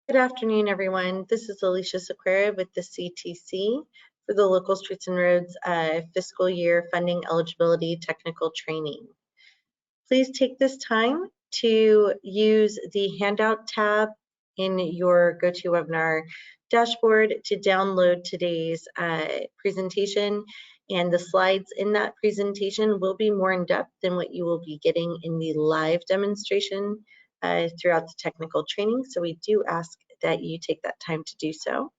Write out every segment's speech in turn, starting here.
Good afternoon, everyone. This is Alicia Sequeira with the CTC for the Local Streets and Roads Fiscal Year Funding Eligibility Technical Training. Please take this time to use the handout tab in your GoToWebinar dashboard to download today's presentation, and the slides in that presentation will be more in depth than what you will be getting in the live demonstration throughout the technical training. So we do ask that you take that time to do so.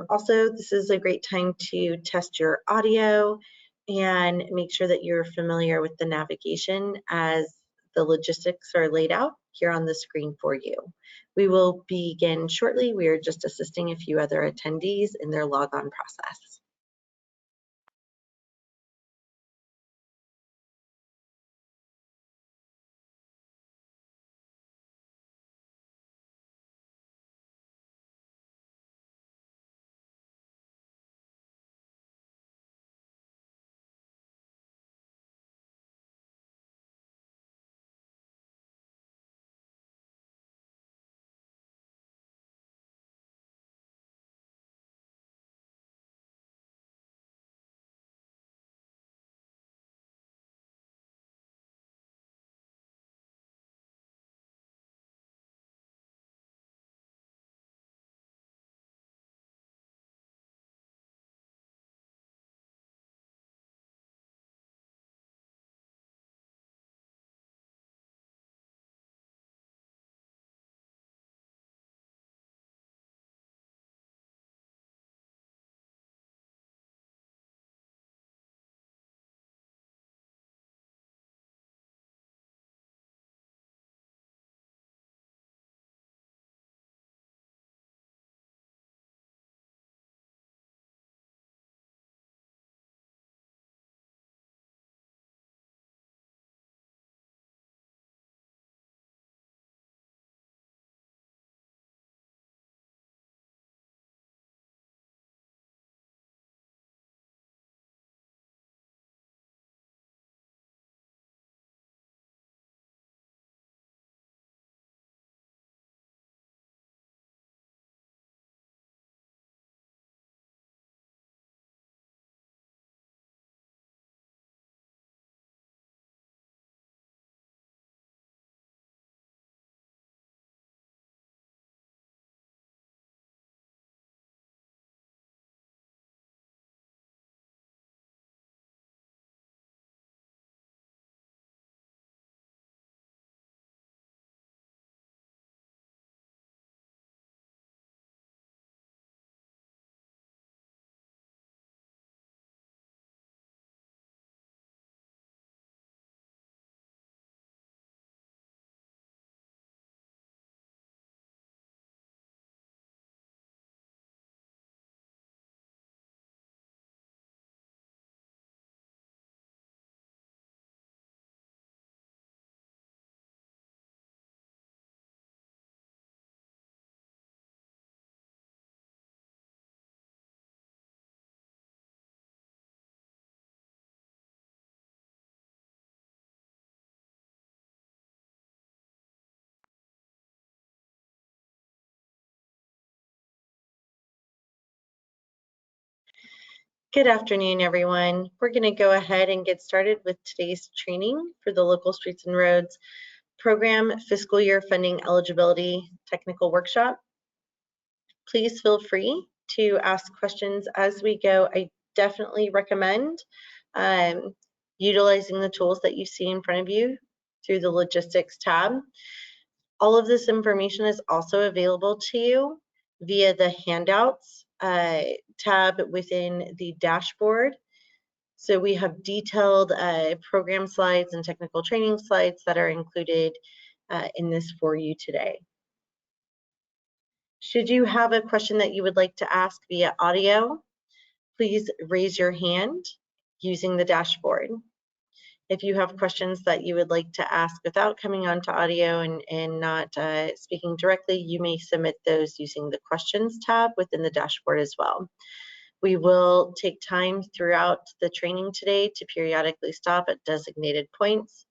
Also, this is a great time to test your audio and make sure that you're familiar with the navigation as the logistics are laid out here on the screen for you. We will begin shortly. We are just assisting a few other attendees in their logon process. Good afternoon, everyone. We're going to go ahead and get started with today's training for the Local Streets and Roads Program Fiscal Year Funding Eligibility Technical Workshop. Please feel free to ask questions as we go. I definitely recommend utilizing the tools that you see in front of you through the logistics tab. All of this information is also available to you via the handouts tab within the dashboard. So we have detailed program slides and technical training slides that are included in this for you today. Should you have a question that you would like to ask via audio, please raise your hand using the dashboard. If you have questions that you would like to ask without coming onto audio and not speaking directly, you may submit those using the questions tab within the dashboard as well. We will take time throughout the training today to periodically stop at designated points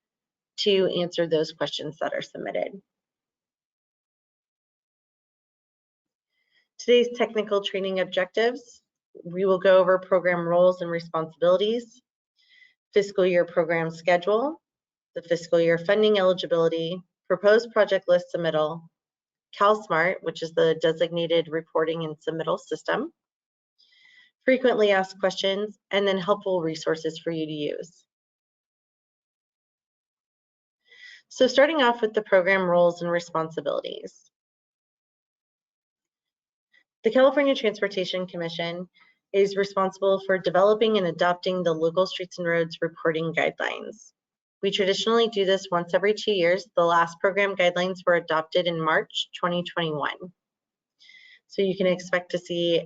to answer those questions that are submitted. Today's technical training objectives, we will go over program roles and responsibilities, fiscal year program schedule, the fiscal year funding eligibility, proposed project list submittal, CalSMART, which is the designated reporting and submittal system, frequently asked questions, and then helpful resources for you to use. So starting off with the program roles and responsibilities. The California Transportation Commission is responsible for developing and adopting the local streets and roads reporting guidelines. We traditionally do this once every 2 years. The last program guidelines were adopted in March 2021. So you can expect to see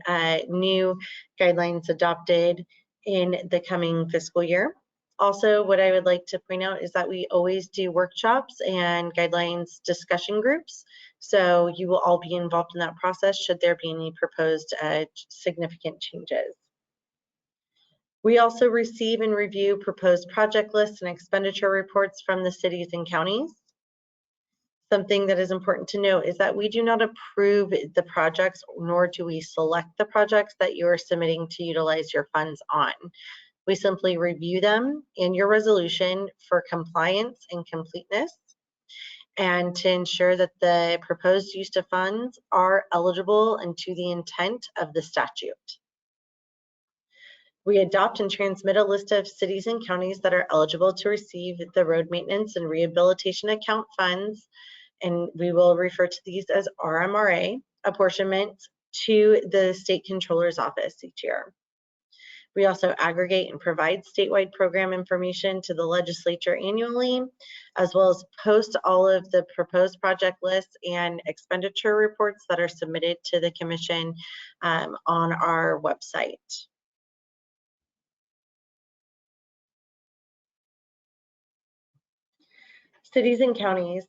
new guidelines adopted in the coming fiscal year. Also, what I would like to point out is that we always do workshops and guidelines discussion groups. So you will all be involved in that process should there be any proposed significant changes. We also receive and review proposed project lists and expenditure reports from the cities and counties. Something that is important to note is that we do not approve the projects, nor do we select the projects that you are submitting to utilize your funds on. We simply review them in your resolution for compliance and completeness, and to ensure that the proposed use of funds are eligible and to the intent of the statute. We adopt and transmit a list of cities and counties that are eligible to receive the road maintenance and rehabilitation account funds, and we will refer to these as RMRA apportionment to the State Controller's Office each year. We also aggregate and provide statewide program information to the legislature annually, as well as post all of the proposed project lists and expenditure reports that are submitted to the Commission on our website. Cities and counties,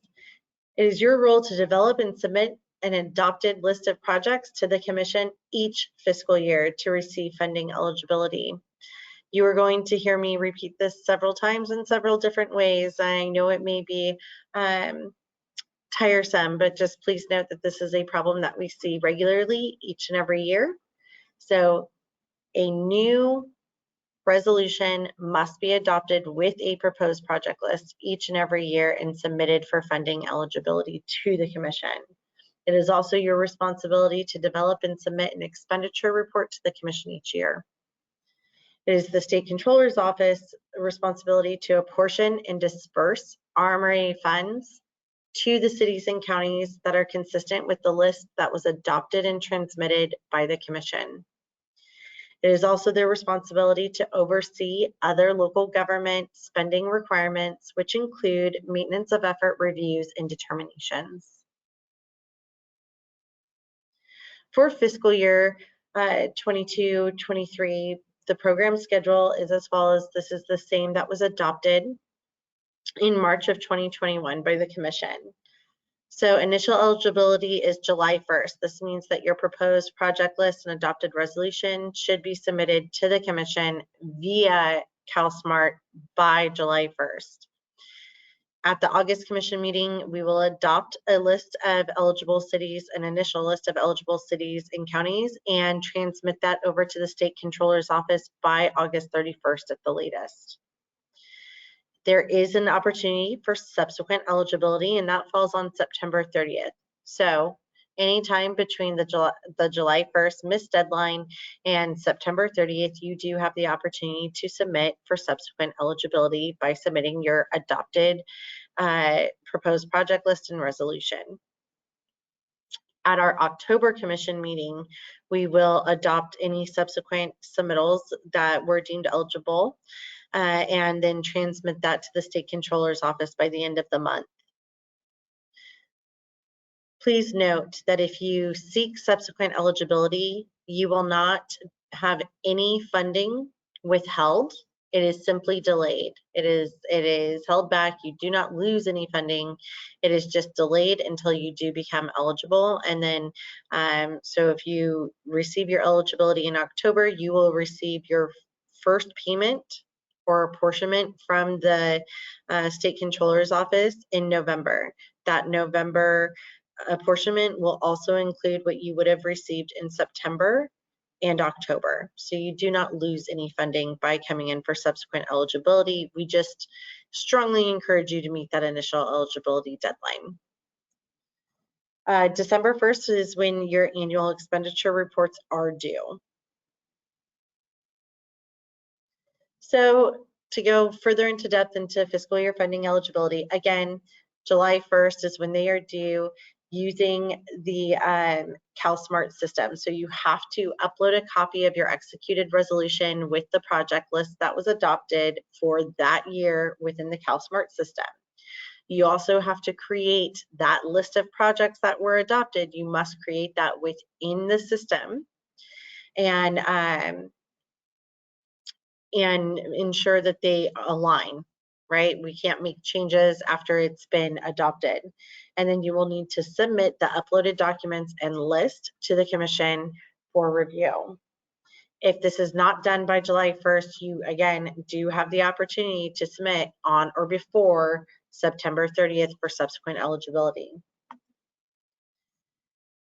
it is your role to develop and submit an adopted list of projects to the Commission each fiscal year to receive funding eligibility. You are going to hear me repeat this several times in several different ways. I know it may be tiresome, but just please note that this is a problem that we see regularly each and every year. So a new resolution must be adopted with a proposed project list each and every year and submitted for funding eligibility to the Commission. It is also your responsibility to develop and submit an expenditure report to the Commission each year. It is the State Controller's Office responsibility to apportion and disperse RMRA funds to the cities and counties that are consistent with the list that was adopted and transmitted by the Commission. It is also their responsibility to oversee other local government spending requirements, which include maintenance of effort reviews and determinations. For fiscal year 22-23, the program schedule is as follows. This is the same that was adopted in March of 2021 by the Commission. So initial eligibility is July 1st. This means that your proposed project list and adopted resolution should be submitted to the Commission via CalSMART by July 1st. At the August Commission meeting, we will adopt a list of eligible cities, an initial list of eligible cities and counties, and transmit that over to the State Controller's Office by August 31st at the latest. There is an opportunity for subsequent eligibility, and that falls on September 30th. So anytime between the July 1st missed deadline and September 30th, you do have the opportunity to submit for subsequent eligibility by submitting your adopted proposed project list and resolution. At our October Commission meeting, we will adopt any subsequent submittals that were deemed eligible and then transmit that to the State Controller's Office by the end of the month. Please note that if you seek subsequent eligibility, you will not have any funding withheld. It is simply delayed. It is held back. You do not lose any funding. It is just delayed until you do become eligible. And then, so if you receive your eligibility in October, you will receive your first payment or apportionment from the State Controller's Office in November. That November apportionment will also include what you would have received in September and October. So you do not lose any funding by coming in for subsequent eligibility. We just strongly encourage you to meet that initial eligibility deadline. December 1st is when your annual expenditure reports are due. So to go further into depth into fiscal year funding eligibility, again, July 1st is when they are due using the CalSmart system. So you have to upload a copy of your executed resolution with the project list that was adopted for that year within the CalSmart system. You also have to create that list of projects that were adopted. You must create that within the system and ensure that they align, right? We can't make changes after it's been adopted. And then you will need to submit the uploaded documents and list to the commission for review. If this is not done by July 1st, you again do have the opportunity to submit on or before September 30th for subsequent eligibility.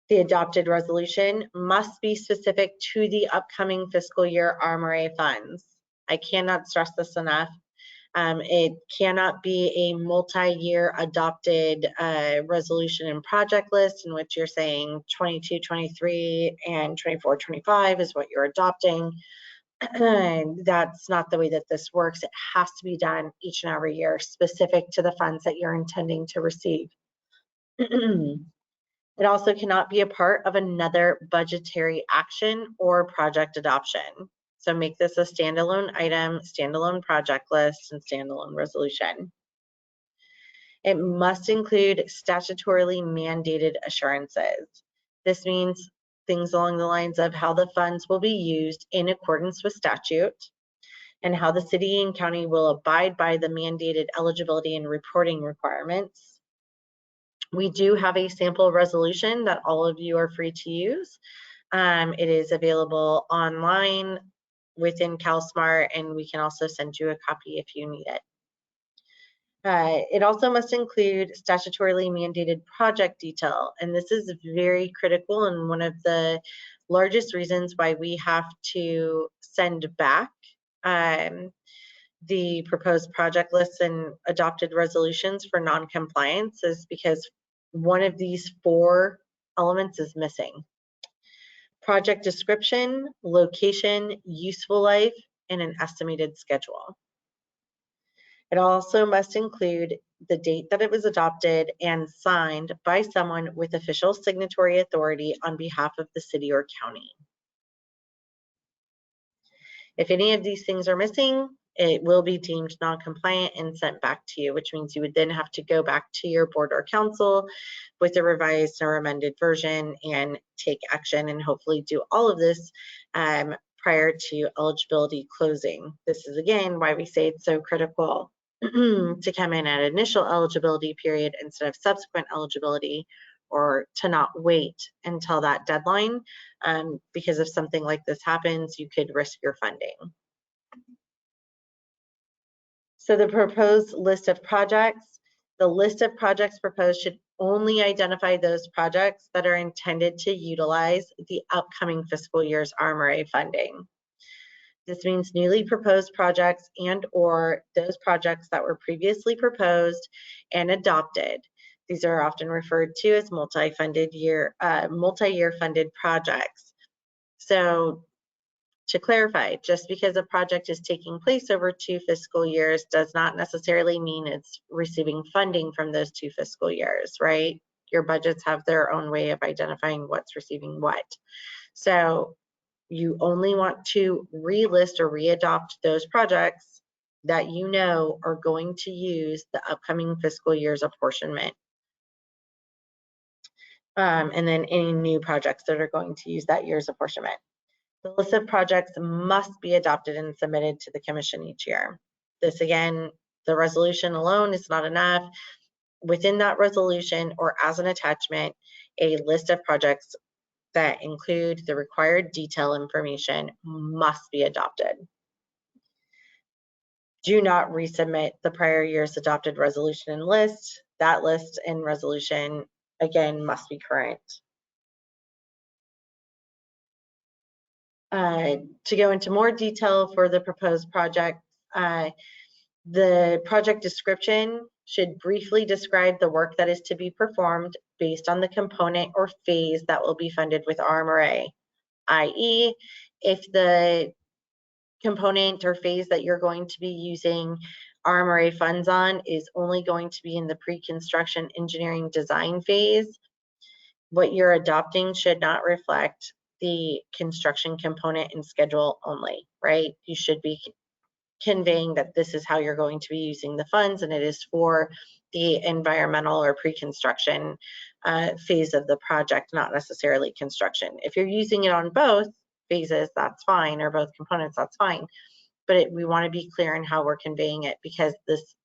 The adopted resolution must be specific to the upcoming fiscal year RMRA funds. I cannot stress this enough. It cannot be a multi-year adopted resolution and project list in which you're saying 22, 23, and 24, 25 is what you're adopting. That's not the way that this works. It has to be done each and every year, specific to the funds that you're intending to receive. It also cannot be a part of another budgetary action or project adoption. So make this a standalone item, standalone project list, and standalone resolution. It must include statutorily mandated assurances. This means things along the lines of how the funds will be used in accordance with statute and how the city and county will abide by the mandated eligibility and reporting requirements. We do have a sample resolution that all of you are free to use. It is available online within CalSmart, and we can also send you a copy if you need it. It also must include statutorily mandated project detail, and this is very critical and one of the largest reasons why we have to send back the proposed project lists and adopted resolutions for non-compliance is because one of these 4 elements is missing. Project description, location, useful life, and an estimated schedule. It also must include the date that it was adopted and signed by someone with official signatory authority on behalf of the city or county. If any of these things are missing, it will be deemed non-compliant and sent back to you, which means you would then have to go back to your board or council with a revised or amended version and take action and hopefully do all of this prior to eligibility closing. This is again why we say it's so critical to come in at initial eligibility period instead of subsequent eligibility, or to not wait until that deadline, because if something like this happens, you could risk your funding. So the proposed list of projects, the list of projects proposed should only identify those projects that are intended to utilize the upcoming fiscal year's RMRA funding. This means newly proposed projects and or those projects that were previously proposed and adopted. These are often referred to as multi-year funded projects. So to clarify, just because a project is taking place over 2 fiscal years does not necessarily mean it's receiving funding from those 2 fiscal years, right? Your budgets have their own way of identifying what's receiving what. So you only want to relist or readopt those projects that you know are going to use the upcoming fiscal year's apportionment. And then any new projects that are going to use that year's apportionment. The list of projects must be adopted and submitted to the commission each year. This again, the resolution alone is not enough. Within that resolution or as an attachment, a list of projects that include the required detail information must be adopted. Do not resubmit the prior year's adopted resolution and list. That list and resolution again, must be current. To go into more detail for the proposed project, the project description should briefly describe the work that is to be performed based on the component or phase that will be funded with RMRA, i.e., if the component or phase that you're going to be using RMRA funds on is only going to be in the pre-construction engineering design phase, what you're adopting should not reflect the construction component and schedule only, right? You should be conveying that this is how you're going to be using the funds, and it is for the environmental or pre-construction phase of the project, not necessarily construction. If you're using it on both phases, that's fine, or both components, that's fine. But we want to be clear in how we're conveying it, because this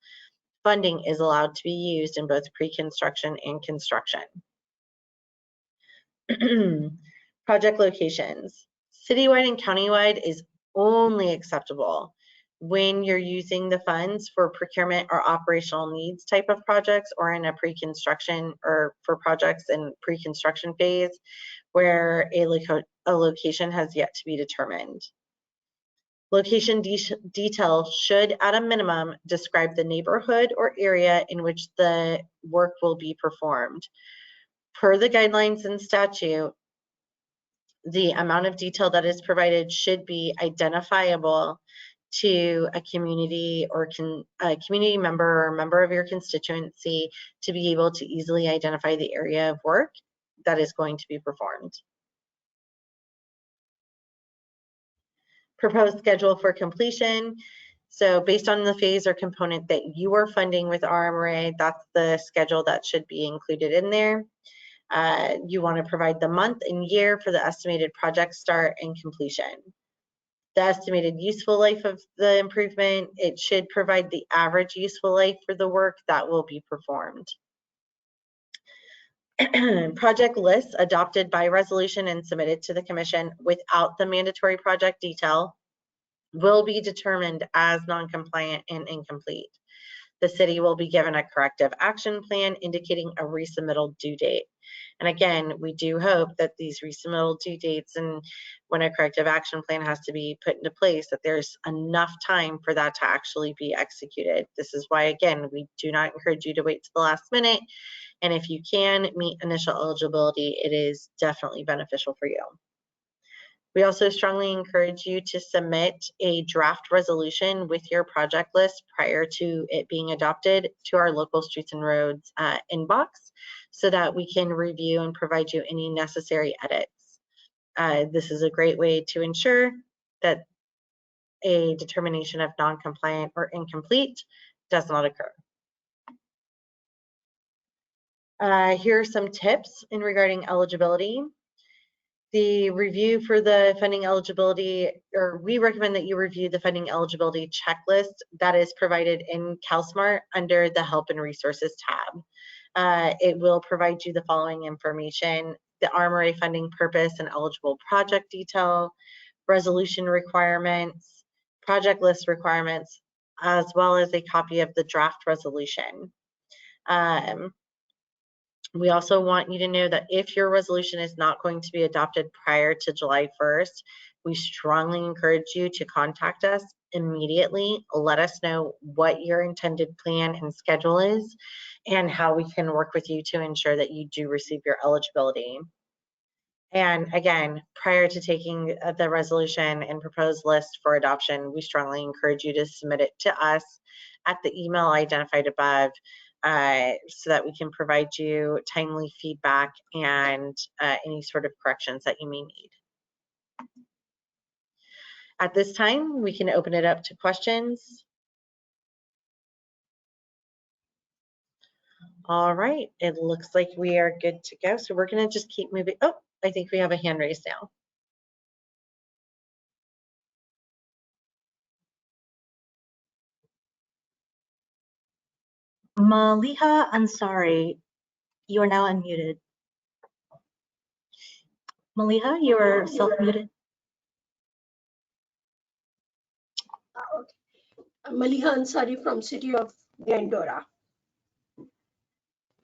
funding is allowed to be used in both pre-construction and construction. Project locations. Citywide and countywide is only acceptable when you're using the funds for procurement or operational needs type of projects, or in a pre-construction, or for projects in pre-construction phase where a location has yet to be determined. Location detail should, at a minimum, describe the neighborhood or area in which the work will be performed. Per the guidelines and statute, the amount of detail that is provided should be identifiable to a community or a community member or member of your constituency to be able to easily identify the area of work that is going to be performed. Proposed schedule for completion. So based on the phase or component that you are funding with RMRA, that's the schedule that should be included in there. You want to provide the month and year for the estimated project start and completion. The estimated useful life of the improvement, it should provide the average useful life for the work that will be performed. Project lists adopted by resolution and submitted to the commission without the mandatory project detail will be determined as non-compliant and incomplete. The city will be given a corrective action plan indicating a resubmittal due date. And again, we do hope that these resubmittal due dates, and when a corrective action plan has to be put into place, that there's enough time for that to actually be executed. This is why, again, we do not encourage you to wait to the last minute. And if you can meet initial eligibility, it is definitely beneficial for you. We also strongly encourage you to submit a draft resolution with your project list prior to it being adopted to our local streets and roads inbox, so that we can review and provide you any necessary edits. This is a great way to ensure that a determination of non-compliant or incomplete does not occur. Here are some tips in regarding eligibility. The review for the funding eligibility, or we recommend that you review the funding eligibility checklist that is provided in CalSmart under the Help and Resources tab. It will provide you the following information: the RMRA funding purpose and eligible project detail, resolution requirements, project list requirements, as well as a copy of the draft resolution. We also want you to know that if your resolution is not going to be adopted prior to July 1st, we strongly encourage you to contact us immediately. Let us know what your intended plan and schedule is and how we can work with you to ensure that you do receive your eligibility. And again, prior to taking the resolution and proposed list for adoption, we strongly encourage you to submit it to us at the email identified above, so that we can provide you timely feedback and any sort of corrections that you may need. At this time, we can open it up to questions. All right, it looks like we are good to go. So we're going to just keep moving. Oh, I think we have a hand raised now. Maliha Ansari, you are now unmuted. Maliha, you are self-muted. Maliha Ansari from City of Glendora.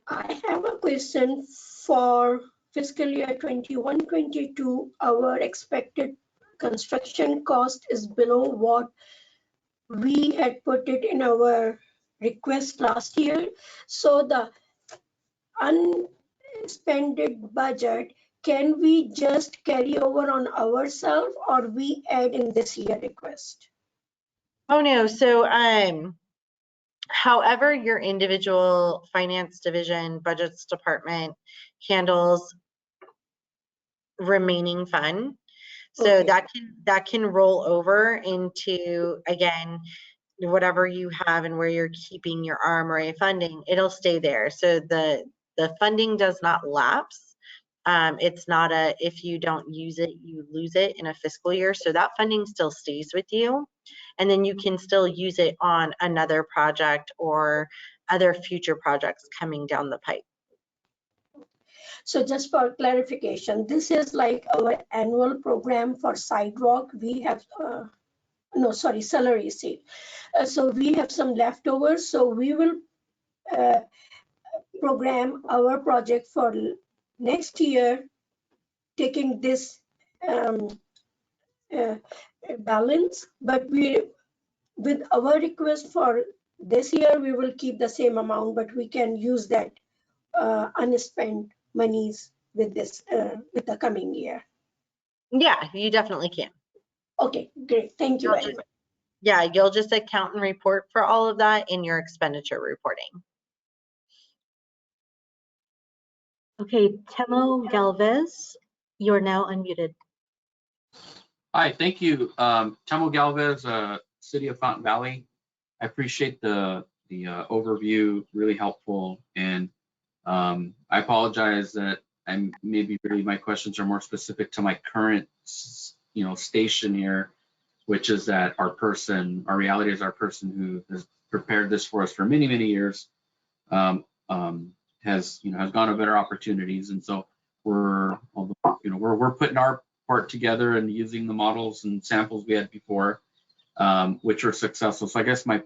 I have a question for fiscal year 21-22. Our expected construction cost is below what we had put it in our request last year. So the unspended budget, can we just carry over on ourselves or we add in this year request? Oh no, so however your individual finance division, budgets department handles remaining fund. So Okay. that can roll over into, again, whatever you have and where you're keeping your RMRA funding, it'll stay there. So the funding does not lapse. It's not a, if you don't use it, you lose it in a fiscal year. So that funding still stays with you. And then you can still use it on another project or other future projects coming down the pipe. So just for clarification, this is like our annual program for sidewalk. We have, no, sorry, salary seat. So we have some leftovers. So we will program our project for next year, taking this balance, but with our request for this year, we will keep the same amount, but we can use that unspent monies with this, with the coming year. Yeah, you definitely can. Okay, great. Thank you very much. Yeah, you'll just account and report for all of that in your expenditure reporting. Okay, Temo Galvez, you're now unmuted. Hi, thank you. Temo Galvez, City of Fountain Valley. I appreciate the overview, really helpful. And I apologize that maybe really my questions are more specific to my current, station here, which is that our reality is our person who has prepared this for us for many, many years, has gone to better opportunities. And so we're putting our part together and using the models and samples we had before, which were successful. So I guess my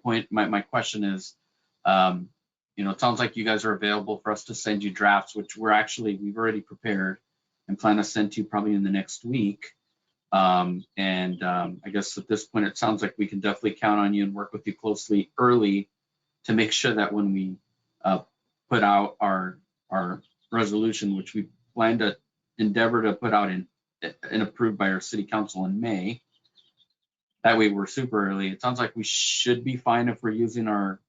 question is, it sounds like you guys are available for us to send you drafts, which we've already prepared and plan to send to you probably in the next week. I guess at this point, it sounds like we can definitely count on you and work with you closely early to make sure that when we put out our resolution, which we plan to endeavor to put out and approved by our city council in May, that way we're super early. It sounds like we should be fine if we're using our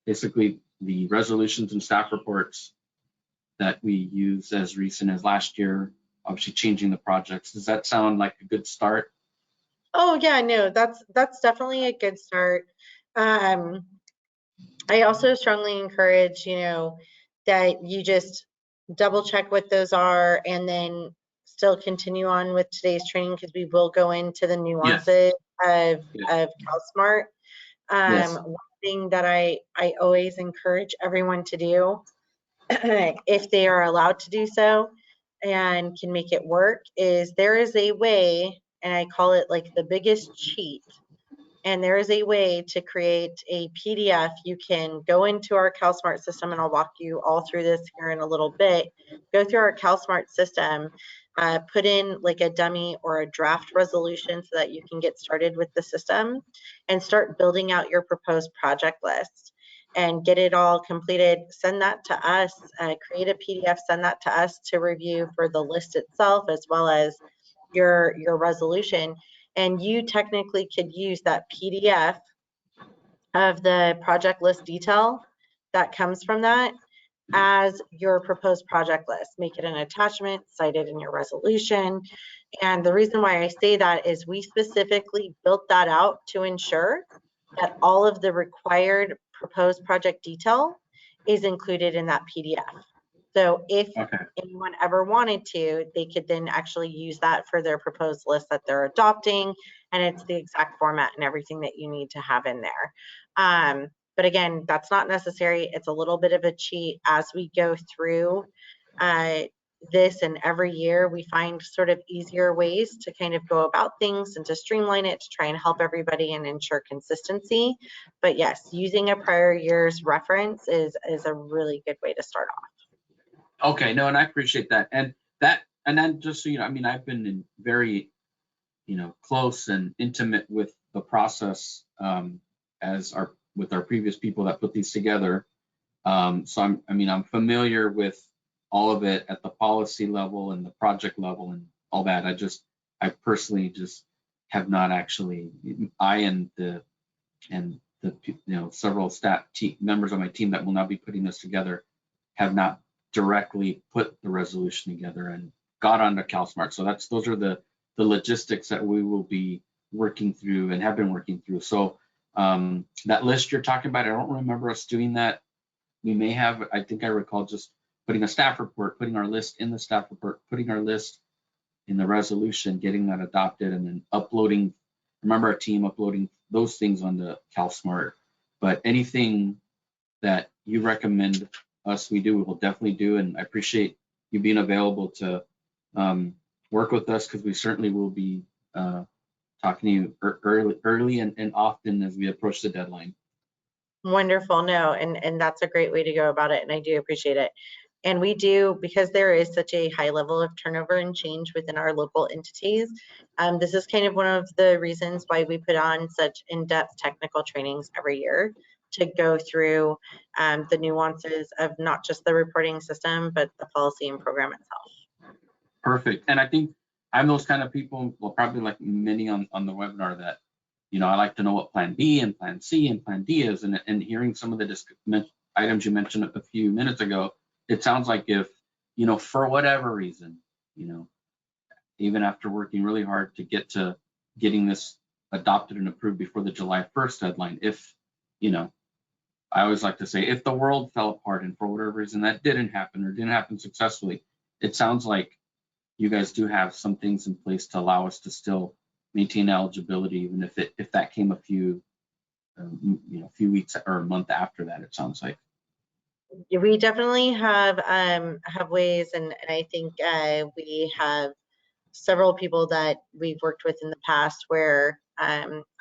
basically the resolutions and staff reports that we use as recent as last year, obviously changing the projects. Does that sound like a good start? Oh yeah, no, that's definitely a good start. I also strongly encourage, that you just double check what those are and then still continue on with today's training, because we will go into the nuances of CalSmart. One thing that I always encourage everyone to do, if they are allowed to do so and can make it work, is there is a way, and I call it like the biggest cheat. And there is a way to create a PDF. You can go into our CalSmart system, and I'll walk you all through this here in a little bit. Go through our CalSmart system, put in like a dummy or a draft resolution so that you can get started with the system and start building out your proposed project list and get it all completed. Send that to us, create a PDF, send that to us to review for the list itself as well as your resolution. And you technically could use that PDF of the project list detail that comes from that as your proposed project list. Make it an attachment, cite it in your resolution. And the reason why I say that is we specifically built that out to ensure that all of the required proposed project detail is included in that PDF. So if anyone ever wanted to, they could then actually use that for their proposed list that they're adopting, and it's the exact format and everything that you need to have in there. But again, that's not necessary. It's a little bit of a cheat as we go through this, and every year we find sort of easier ways to kind of go about things and to streamline it to try and help everybody and ensure consistency. But yes, using a prior year's reference is a really good way to start off. Okay, no, and I appreciate that. And then just so you know, I mean, I've been in very, close and intimate with the process with our previous people that put these together. So I'm familiar with all of it at the policy level and the project level and all that. I personally just have not actually, several staff members on my team that will now be putting this together have not directly put the resolution together and got onto CalSmart. So those are the logistics that we will be working through and have been working through. So that list you're talking about, I don't remember us doing that. We may have, I think I recall just putting a staff report, putting our list in the staff report, putting our list in the resolution, getting that adopted, and then uploading, remember our team uploading those things onto CalSmart. But anything that you recommend us we do, we will definitely do. And I appreciate you being available to work with us, because we certainly will be talking to you early and often as we approach the deadline. Wonderful. No, and that's a great way to go about it, and I do appreciate it. And we do, because there is such a high level of turnover and change within our local entities, this is kind of one of the reasons why we put on such in-depth technical trainings every year to go through the nuances of not just the reporting system, but the policy and program itself. Perfect. And I think I'm those kind of people, well, probably like many on the webinar, that I like to know what Plan B and Plan C and Plan D is, and hearing some of the items you mentioned a few minutes ago, it sounds like if, for whatever reason, even after working really hard to get to getting this adopted and approved before the July 1st deadline, if, I always like to say, if the world fell apart and for whatever reason that didn't happen or didn't happen successfully, it sounds like you guys do have some things in place to allow us to still maintain eligibility, even if that came a few weeks or a month after that, it sounds like. We definitely have ways, and I think we have several people that we've worked with in the past where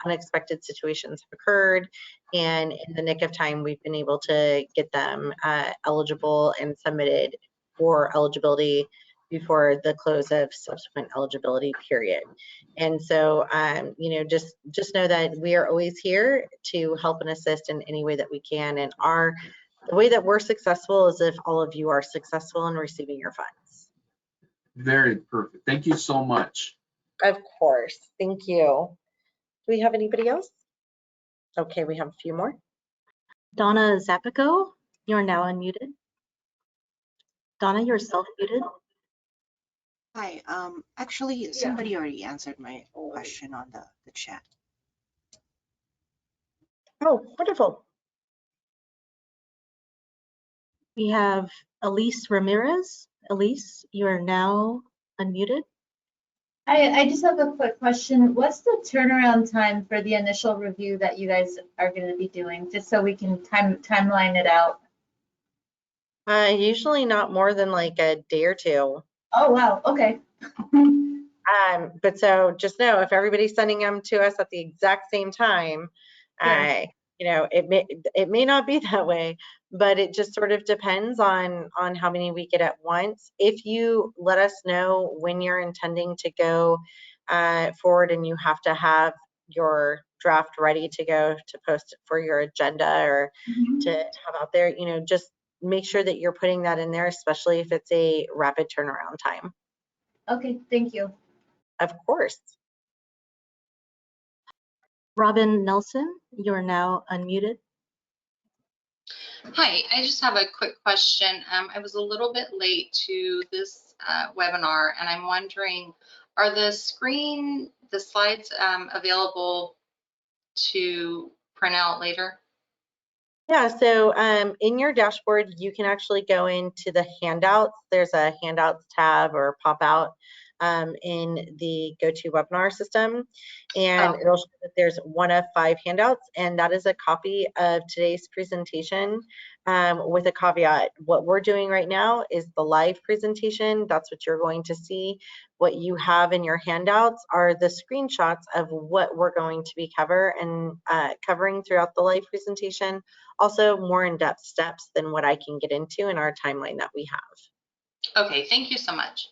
unexpected situations have occurred, and in the nick of time we've been able to get them eligible and submitted for eligibility before the close of subsequent eligibility period. And so just know that we are always here to help and assist in any way that we can, and the way that we're successful is if all of you are successful in receiving your funds. Very perfect. Thank you so much. Of course. Thank you. Do we have anybody else? Okay, we have a few more. Donna Zapico, you're now unmuted. Donna, you're self-muted. Hi, actually, somebody already answered my question on the chat. Oh, wonderful. We have Elise Ramirez. Elise, you are now unmuted. I just have a quick question. What's the turnaround time for the initial review that you guys are going to be doing, just so we can timeline it out? Usually not more than like a day or two. Oh, wow. Okay. But so just know, if everybody's sending them to us at the exact same time, Yeah. it may not be that way, but it just sort of depends on how many we get at once. If you let us know when you're intending to go forward, and you have to have your draft ready to go to post for your agenda or to have out there, just make sure that you're putting that in there, especially if it's a rapid turnaround time. Okay, thank you. Of course. Robin Nelson, you're now unmuted. Hi, I just have a quick question. I was a little bit late to this webinar, and I'm wondering, are the slides available to print out later? Yeah, so in your dashboard, you can actually go into the handouts. There's a handouts tab or pop out in the GoToWebinar system. And Oh. it'll show that there's one of 5 handouts, and that is a copy of today's presentation with a caveat. What we're doing right now is the live presentation. That's what you're going to see. What you have in your handouts are the screenshots of what we're going to be covering throughout the live presentation. Also more in-depth steps than what I can get into in our timeline that we have. Okay, thank you so much.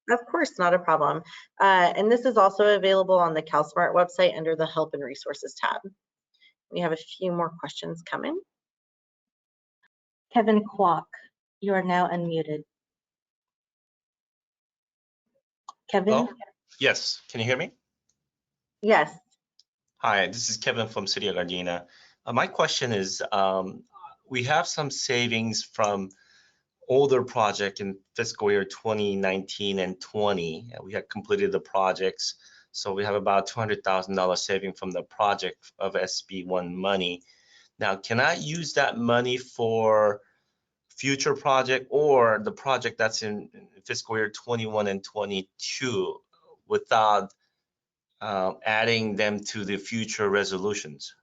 Of course, not a problem. And this is also available on the CalSmart website under the Help and Resources tab. We have a few more questions coming. Kevin Kwok, you are now unmuted. Kevin? Hello? Yes, can you hear me? Yes. Hi, this is Kevin from City of Gardena. My question is, we have some savings from older project in fiscal year 2019 and 20. We had completed the projects, so we have about $200,000 saving from the project of SB1 money. Now, can I use that money for future project or the project that's in fiscal year 21 and 22 without adding them to the future resolutions?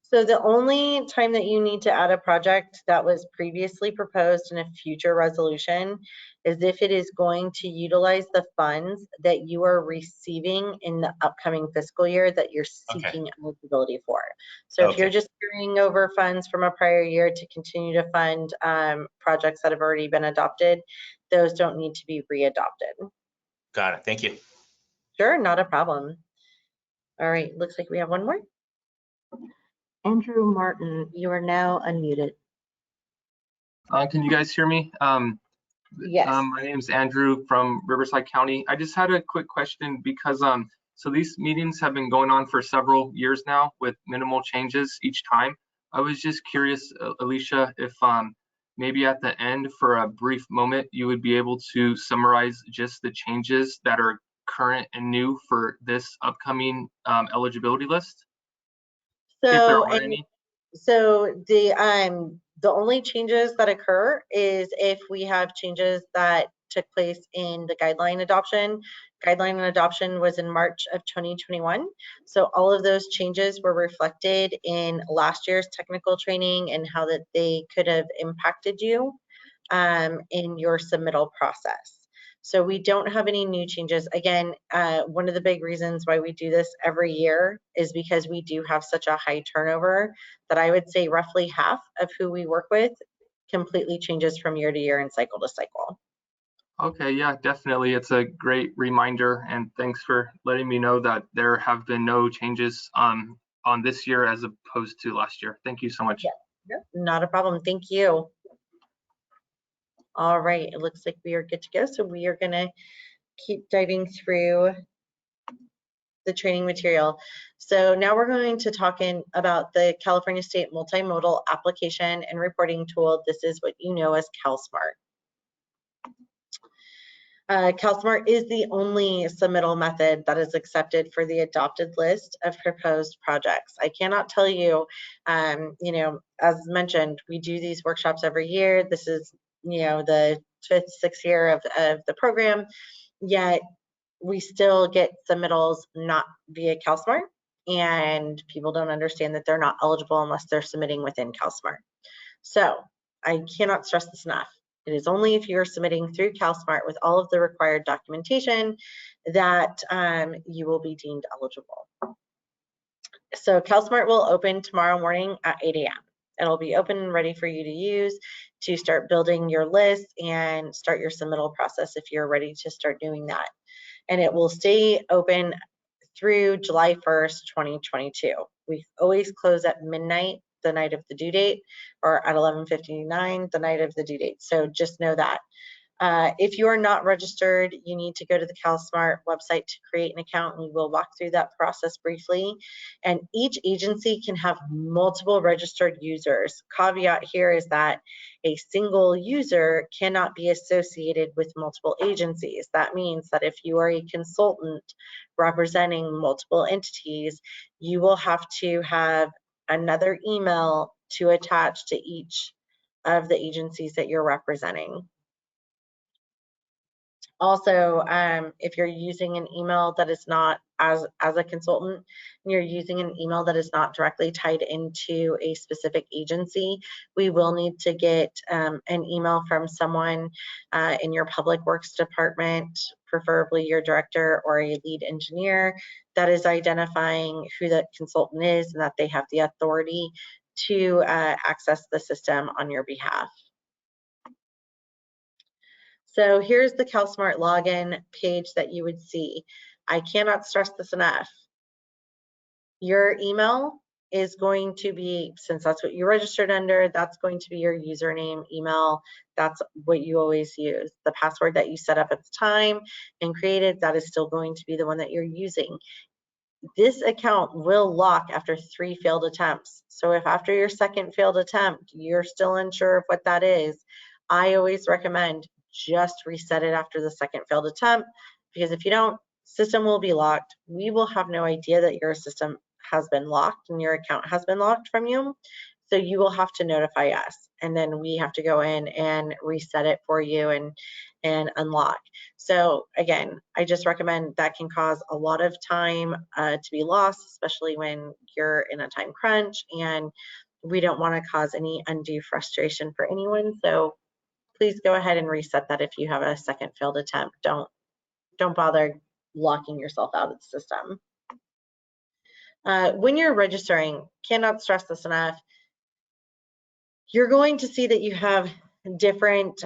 So the only time that you need to add a project that was previously proposed in a future resolution is if it is going to utilize the funds that you are receiving in the upcoming fiscal year that you're seeking eligibility for. So if you're just carrying over funds from a prior year to continue to fund projects that have already been adopted, those don't need to be re-adopted. Got it. Thank you. Sure, not a problem. All right, looks like we have one more. Andrew Martin, you are now unmuted. Can you guys hear me? Yes. My name is Andrew from Riverside County. I just had a quick question because so these meetings have been going on for several years now with minimal changes each time. I was just curious, Alicia, if maybe at the end for a brief moment you would be able to summarize just the changes that are current and new for this upcoming eligibility list, if there are any. So the only changes that occur is if we have changes that took place in the guideline adoption. Guideline adoption was in March of 2021. So all of those changes were reflected in last year's technical training and how that they could have impacted you in your submittal process. So we don't have any new changes. Again, one of the big reasons why we do this every year is because we do have such a high turnover that I would say roughly half of who we work with completely changes from year to year and cycle to cycle. Okay, yeah, definitely. It's a great reminder, and thanks for letting me know that there have been no changes on this year as opposed to last year. Thank you so much. Yeah, not a problem. Thank you. All right, it looks like we are good to go. So we are going to keep diving through the training material. So now we're going to talk about the California State Multimodal Application and Reporting Tool. This is what you know as CalSmart. CalSmart is the only submittal method that is accepted for the adopted list of proposed projects. I cannot tell you, you know, as mentioned, we do these workshops every year. This is, you know, the 5th, 6th year of the program, yet we still get submittals not via CalSmart, and people don't understand that they're not eligible unless they're submitting within CalSmart. So I cannot stress this enough. It is only if you're submitting through CalSmart with all of the required documentation that you will be deemed eligible. So CalSmart will open tomorrow morning at 8 a.m. It'll be open and ready for you to use to start building your list and start your submittal process if you're ready to start doing that. And it will stay open through July 1st, 2022. We always close at midnight the night of the due date, or at 11:59 the night of the due date. So just know that. If you are not registered, you need to go to the CalSmart website to create an account, and we will walk through that process briefly. And each agency can have multiple registered users. Caveat here is that a single user cannot be associated with multiple agencies. That means that if you are a consultant representing multiple entities, you will have to have another email to attach to each of the agencies that you're representing. Also, if you're using an email that is not, as a consultant, and you're using an email that is not directly tied into a specific agency, we will need to get an email from someone in your public works department, preferably your director or a lead engineer, that is identifying who that consultant is and that they have the authority to access the system on your behalf. So here's the CalSmart login page that you would see. I cannot stress this enough. Your email is going to be, since that's what you registered under, that's going to be your username, email. That's what you always use. The password that you set up at the time and created, that is still going to be the one that you're using. This account will lock after 3 failed attempts. So if after your second failed attempt, you're still unsure of what that is, I always recommend just reset it after the second failed attempt, because if you don't, system will be locked. We will have no idea that your system has been locked and your account has been locked from you. So you will have to notify us, and then we have to go in and reset it for you and unlock. So again, I just recommend that can cause a lot of time to be lost, especially when you're in a time crunch, and we don't want to cause any undue frustration for anyone. So please go ahead and reset that if you have a second failed attempt. Don't bother locking yourself out of the system. When you're registering, cannot stress this enough, you're going to see that you have different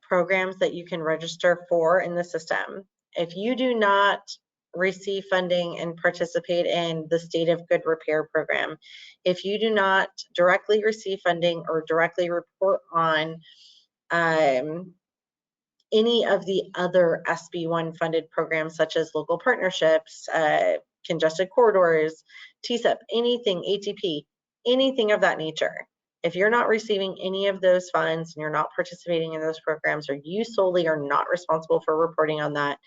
programs that you can register for in the system. If you do not receive funding and participate in the State of Good Repair program, if you do not directly receive funding or directly report on any of the other SB1 funded programs, such as local partnerships, congested corridors, TSEP, anything, ATP, anything of that nature. If you're not receiving any of those funds and you're not participating in those programs, or you solely are not responsible for reporting on that,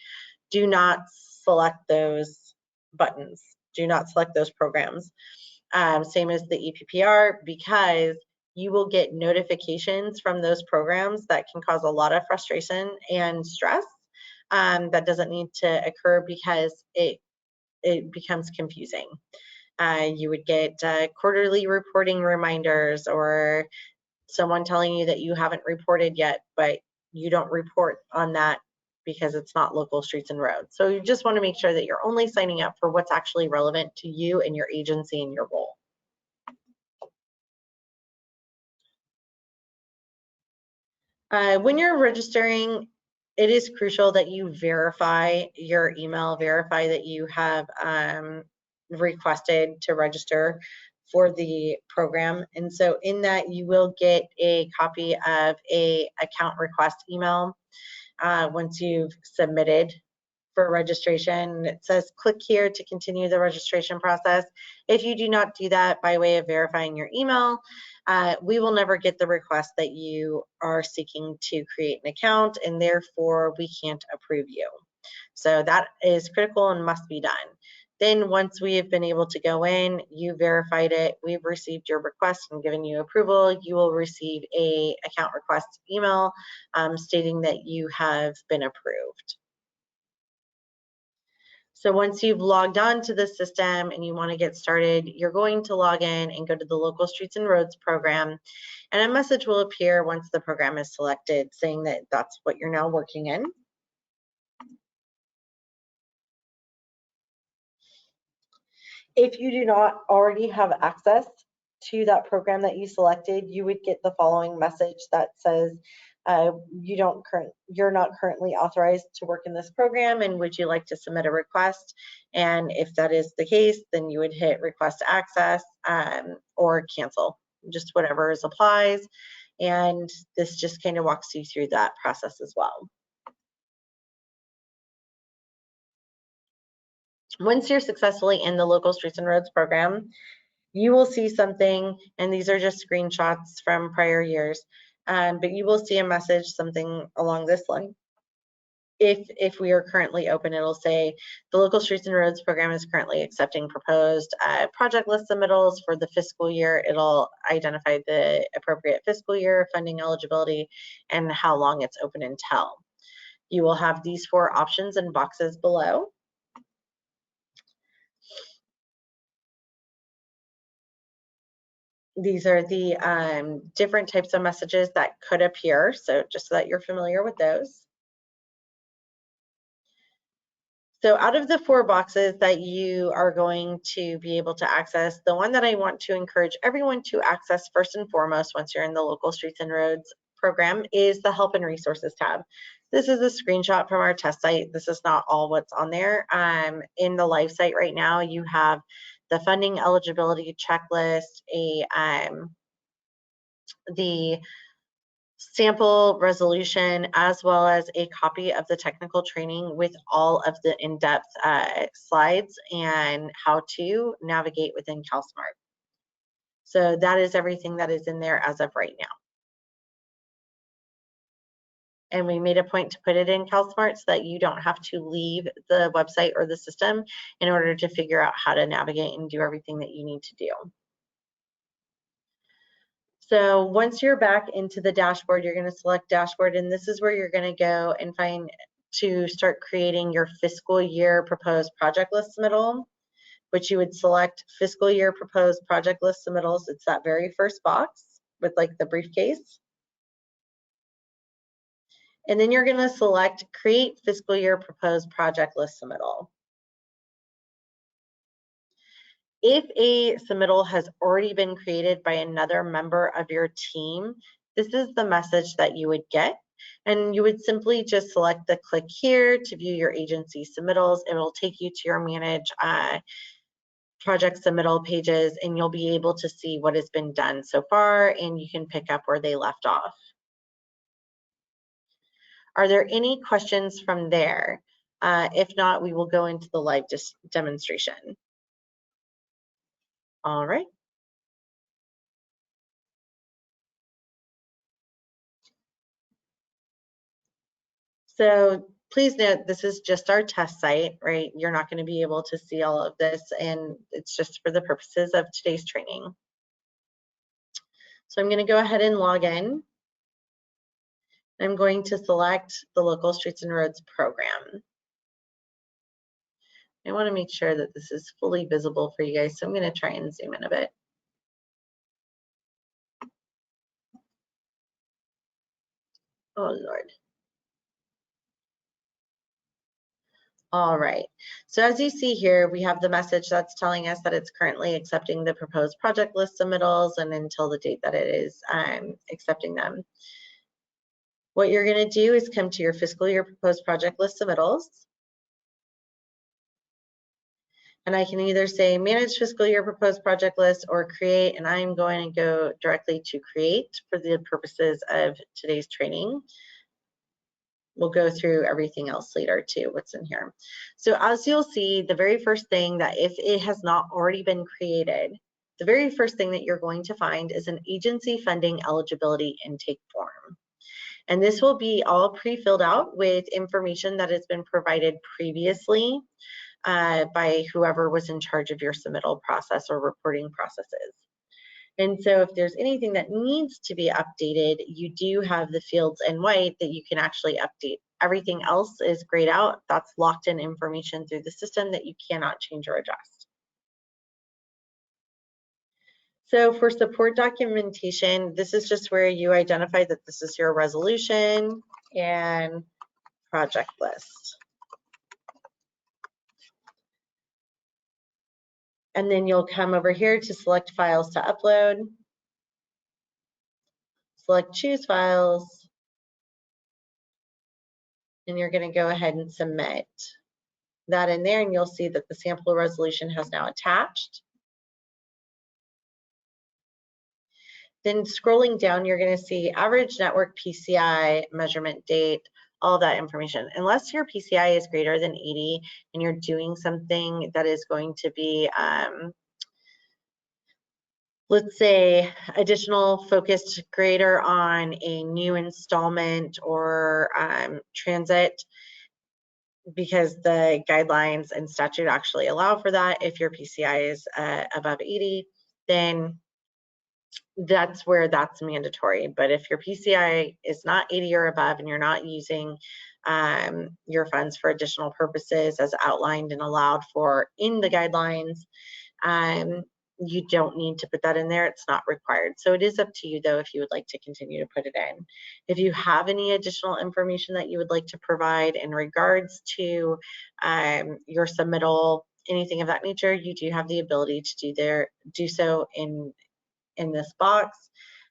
do not select those buttons. Do not select those programs. Same as the EPPR, because you will get notifications from those programs that can cause a lot of frustration and stress. That doesn't need to occur because it becomes confusing. You would get quarterly reporting reminders, or someone telling you that you haven't reported yet, but you don't report on that because it's not local streets and roads. So you just want to make sure that you're only signing up for what's actually relevant to you and your agency and your role. When you're registering, it is crucial that you verify your email, verify that you have requested to register for the program. And so in that, you will get a copy of a account request email once you've submitted for registration. It says click here to continue the registration process. If you do not do that by way of verifying your email, we will never get the request that you are seeking to create an account, and therefore we can't approve you. So that is critical and must be done. Then once we have been able to go in, you verified it, we've received your request and given you approval, you will receive a account request email stating that you have been approved. So once you've logged on to the system and you want to get started, you're going to log in and go to the Local Streets and Roads program, and a message will appear once the program is selected saying that that's what you're now working in. If you do not already have access to that program that you selected, you would get the following message that says, you're not currently authorized to work in this program, and would you like to submit a request? And if that is the case, then you would hit request access or cancel, just whatever applies. And this just kind of walks you through that process as well. Once you're successfully in the Local Streets and Roads program, you will see something, and these are just screenshots from prior years, but you will see a message, something along this line. If we are currently open, it'll say the Local Streets and Roads program is currently accepting proposed project list submittals for the fiscal year. It'll identify the appropriate fiscal year, funding eligibility, and how long it's open until. You will have these 4 options and boxes below. These are the different types of messages that could appear, so just so that you're familiar with those. So out of the 4 boxes that you are going to be able to access, the one that I want to encourage everyone to access first and foremost once you're in the Local Streets and Roads program is the Help and Resources tab. This is a screenshot from our test site. This is not all what's on there. In the live site right now, you have the funding eligibility checklist, the sample resolution, as well as a copy of the technical training with all of the in-depth slides and how to navigate within CalSmart. So that is everything that is in there as of right now. And we made a point to put it in CalSmart so that you don't have to leave the website or the system in order to figure out how to navigate and do everything that you need to do. So once you're back into the dashboard, you're going to select dashboard, and this is where you're going to go and find to start creating your fiscal year proposed project list submittal, which you would select fiscal year proposed project list submittals. It's that very first box with like the briefcase. And then you're going to select create fiscal year proposed project list submittal. If a submittal has already been created by another member of your team, this is the message that you would get. And you would simply just select the click here to view your agency submittals. It will take you to your manage project submittal pages, and you'll be able to see what has been done so far, and you can pick up where they left off. Are there any questions from there? If not, we will go into the live demonstration. All right. So please note, this is just our test site, right? You're not going to be able to see all of this, and it's just for the purposes of today's training. So I'm going to go ahead and log in. I'm going to select the Local Streets and Roads program. I want to make sure that this is fully visible for you guys, so I'm going to try and zoom in a bit. Oh, Lord. All right, so as you see here, we have the message that's telling us that it's currently accepting the proposed project list submittals and until the date that it is accepting them. What you're going to do is come to your fiscal year proposed project list submittals. And I can either say manage fiscal year proposed project list or create, and I'm going to go directly to create for the purposes of today's training. We'll go through everything else later too, what's in here. So as you'll see, the very first thing that if it has not already been created, the very first thing that you're going to find is an agency funding eligibility intake form. And this will be all pre-filled out with information that has been provided previously by whoever was in charge of your submittal process or reporting processes. And so if there's anything that needs to be updated, you do have the fields in white that you can actually update. Everything else is grayed out. That's locked in information through the system that you cannot change or adjust. So for support documentation, this is just where you identify that this is your resolution and project list. And then you'll come over here to select files to upload. Select choose files. And you're going to go ahead and submit that in there, and you'll see that the sample resolution has now attached. Then scrolling down, you're going to see average network PCI, measurement date, all that information. Unless your PCI is greater than 80 and you're doing something that is going to be, let's say, additional focused grader on a new installment or transit, because the guidelines and statute actually allow for that. If your PCI is above 80, then that's where that's mandatory. But if your PCI is not 80 or above and you're not using your funds for additional purposes as outlined and allowed for in the guidelines. You don't need to put that in there. It's not required. So it is up to you though, if you would like to continue to put it in. If you have any additional information that you would like to provide in regards to your submittal, anything of that nature, you do have the ability to do so in this box.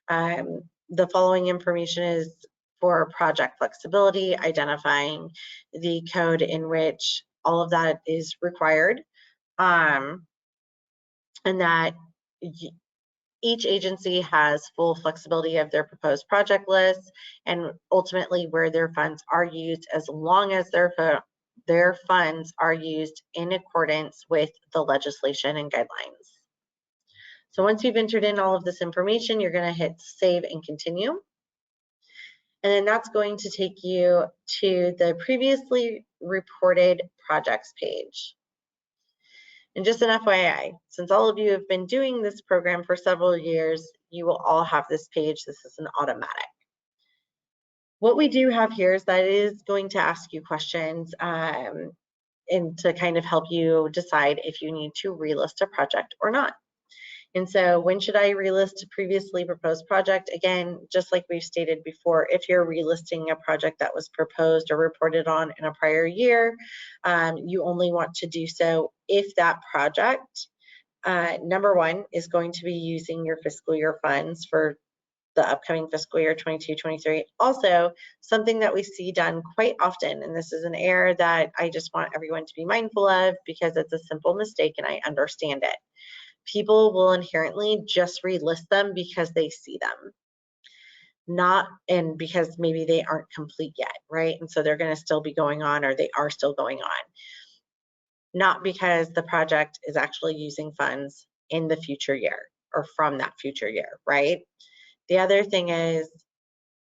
The following information is for project flexibility, identifying the code in which all of that is required. And that each agency has full flexibility of their proposed project lists and ultimately where their funds are used, as long as their funds are used in accordance with the legislation and guidelines. So once you've entered in all of this information, you're going to hit save and continue. And then that's going to take you to the previously reported projects page. And just an FYI, since all of you have been doing this program for several years, you will all have this page. This is an automatic. What we do have here is that it is going to ask you questions and to kind of help you decide if you need to relist a project or not. And so when should I relist a previously proposed project? Again, just like we've stated before, if you're relisting a project that was proposed or reported on in a prior year, you only want to do so if that project, number one, is going to be using your fiscal year funds for the upcoming fiscal year 22-23. Also, something that we see done quite often, and this is an error that I just want everyone to be mindful of because it's a simple mistake and I understand it. People will inherently just relist them because they see them, and because maybe they aren't complete yet, right? And so they're going to still be going on, or they are still going on, not because the project is actually using funds in the future year or from that future year, right? The other thing is,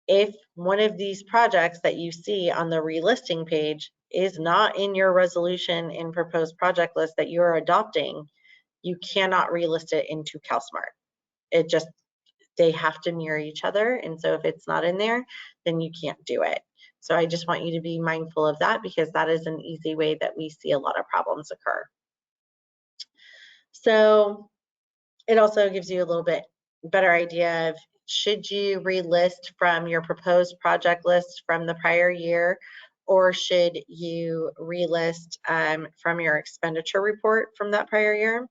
if one of these projects that you see on the relisting page is not in your resolution and proposed project list that you're adopting, you cannot relist it into CalSMART. They have to mirror each other. And so if it's not in there, then you can't do it. So I just want you to be mindful of that because that is an easy way that we see a lot of problems occur. So it also gives you a little bit better idea of, should you relist from your proposed project list from the prior year, or should you relist from your expenditure report from that prior year?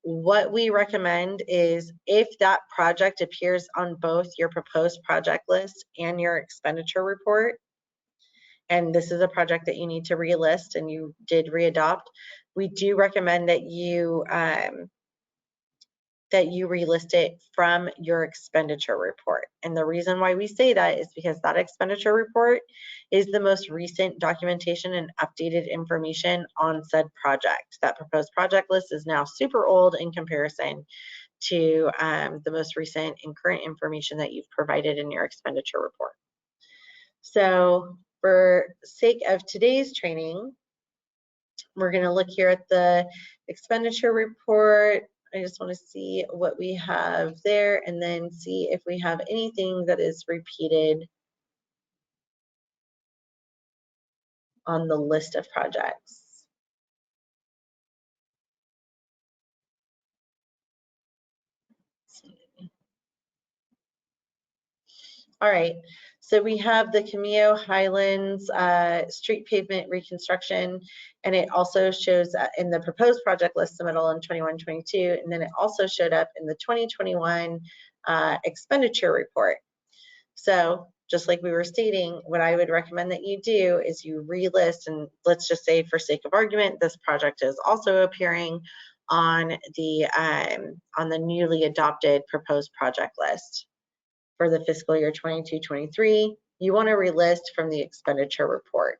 What we recommend is, if that project appears on both your proposed project list and your expenditure report, and this is a project that you need to relist and you did readopt, we do recommend that you relist it from your expenditure report. And the reason why we say that is because that expenditure report is the most recent documentation and updated information on said project. That proposed project list is now super old in comparison to the most recent and current information that you've provided in your expenditure report. So for sake of today's training, we're going to look here at the expenditure report. I just want to see what we have there and then see if we have anything that is repeated on the list of projects. All right, so we have the Cameo Highlands street pavement reconstruction, and it also shows in the proposed project list submittal in 21-22, and then it also showed up in the 2021 expenditure report. So just like we were stating, what I would recommend that you do is you relist, and let's just say for sake of argument, this project is also appearing on the newly adopted proposed project list for the fiscal year 22-23. You want to relist from the expenditure report.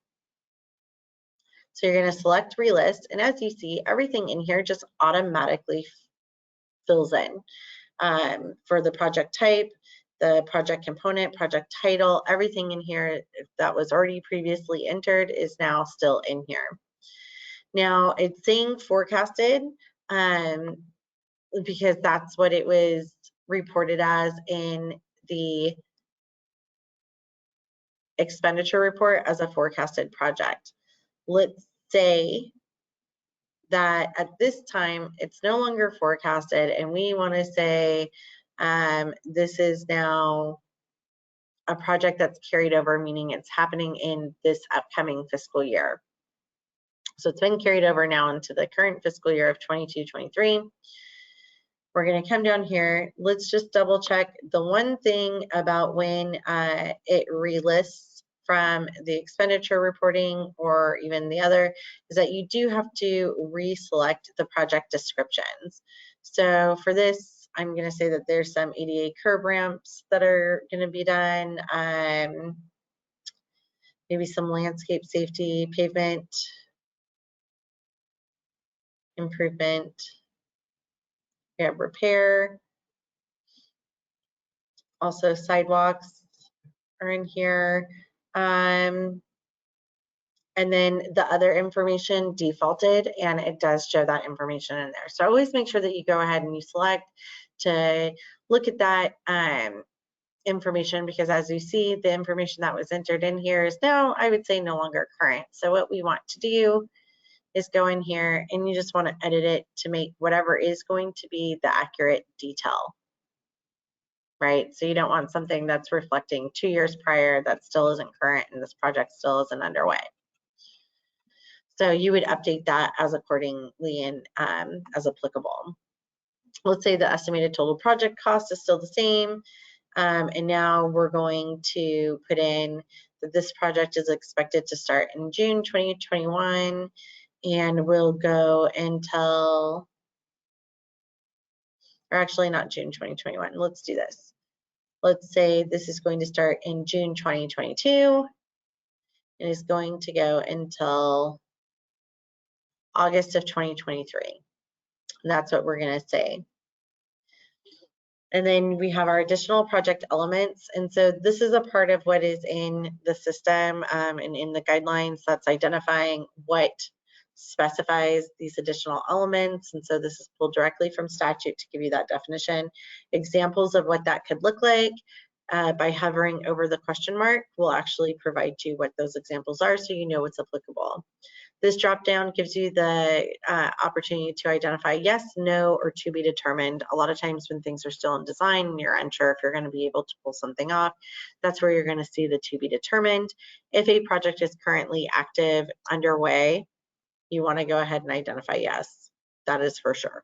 So you're going to select relist, and as you see, everything in here just automatically fills in for the project type, the project component, project title, everything in here that was already previously entered is now still in here. Now it's saying forecasted because that's what it was reported as in the expenditure report as a forecasted project. Let's say that at this time it's no longer forecasted and we want to say this is now a project that's carried over, meaning it's happening in this upcoming fiscal year. So it's been carried over now into the current fiscal year of 22-23. We're going to come down here. Let's just double check. The one thing about when it relists from the expenditure reporting or even the other is that you do have to reselect the project descriptions. So for this, I'm going to say that there's some ADA curb ramps that are going to be done. Maybe some landscape safety, pavement improvement. We have repair. Also sidewalks are in here. And then the other information defaulted, and it does show that information in there. So always make sure that you go ahead and you select to look at that information, because as you see, the information that was entered in here is now, I would say, no longer current. So what we want to do is go in here and you just want to edit it to make whatever is going to be the accurate detail, right? So you don't want something that's reflecting 2 years prior that still isn't current and this project still isn't underway. So you would update that as accordingly and as applicable. Let's say the estimated total project cost is still the same. And now we're going to put in that this project is expected to start in June 2021 and will go until, or actually not June 2021. Let's do this. Let's say this is going to start in June 2022 and is going to go until August of 2023. And that's what we're going to say. And then we have our additional project elements. And so this is a part of what is in the system and in the guidelines that's identifying what specifies these additional elements. And so this is pulled directly from statute to give you that definition. Examples of what that could look like by hovering over the question mark will actually provide you what those examples are so you know what's applicable. This drop down gives you the opportunity to identify yes, no, or to be determined. A lot of times when things are still in design and you're unsure if you're going to be able to pull something off, that's where you're going to see the to be determined. If a project is currently active, underway, you want to go ahead and identify yes, that is for sure.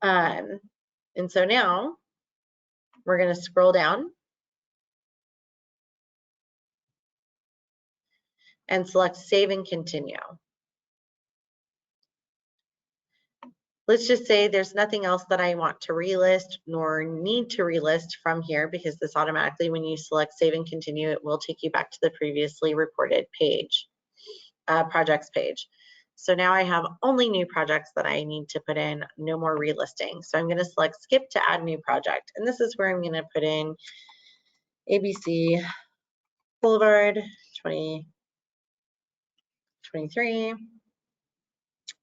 And so now we're going to scroll down and select save and continue. Let's just say there's nothing else that I want to relist nor need to relist from here, because this automatically, when you select save and continue, it will take you back to the previously reported page, projects page. So now I have only new projects that I need to put in, no more relisting. So I'm going to select skip to add new project. And this is where I'm going to put in ABC Boulevard 2023.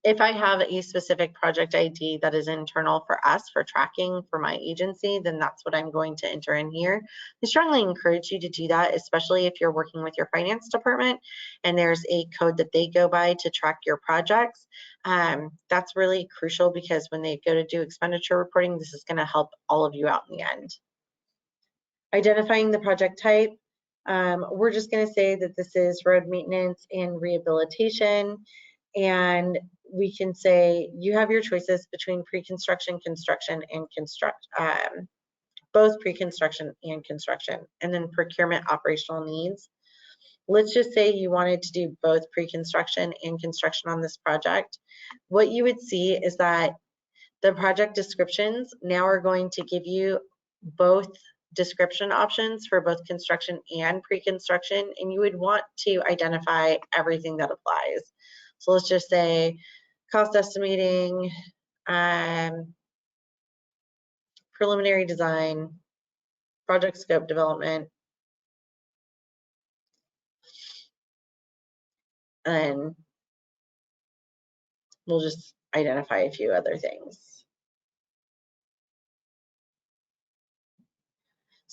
If I have a specific project ID that is internal for us for tracking for my agency, then that's what I'm going to enter in here. I strongly encourage you to do that, especially if you're working with your finance department and there's a code that they go by to track your projects. That's really crucial, because when they go to do expenditure reporting, this is going to help all of you out in the end. Identifying the project type. We're just going to say that this is road maintenance and rehabilitation. And we can say you have your choices between pre-construction, construction, and both pre-construction and construction, and then procurement operational needs. Let's just say you wanted to do both pre-construction and construction on this project. What you would see is that the project descriptions now are going to give you both description options for both construction and pre-construction, and you would want to identify everything that applies. So let's just say cost estimating, preliminary design, project scope development, and we'll just identify a few other things.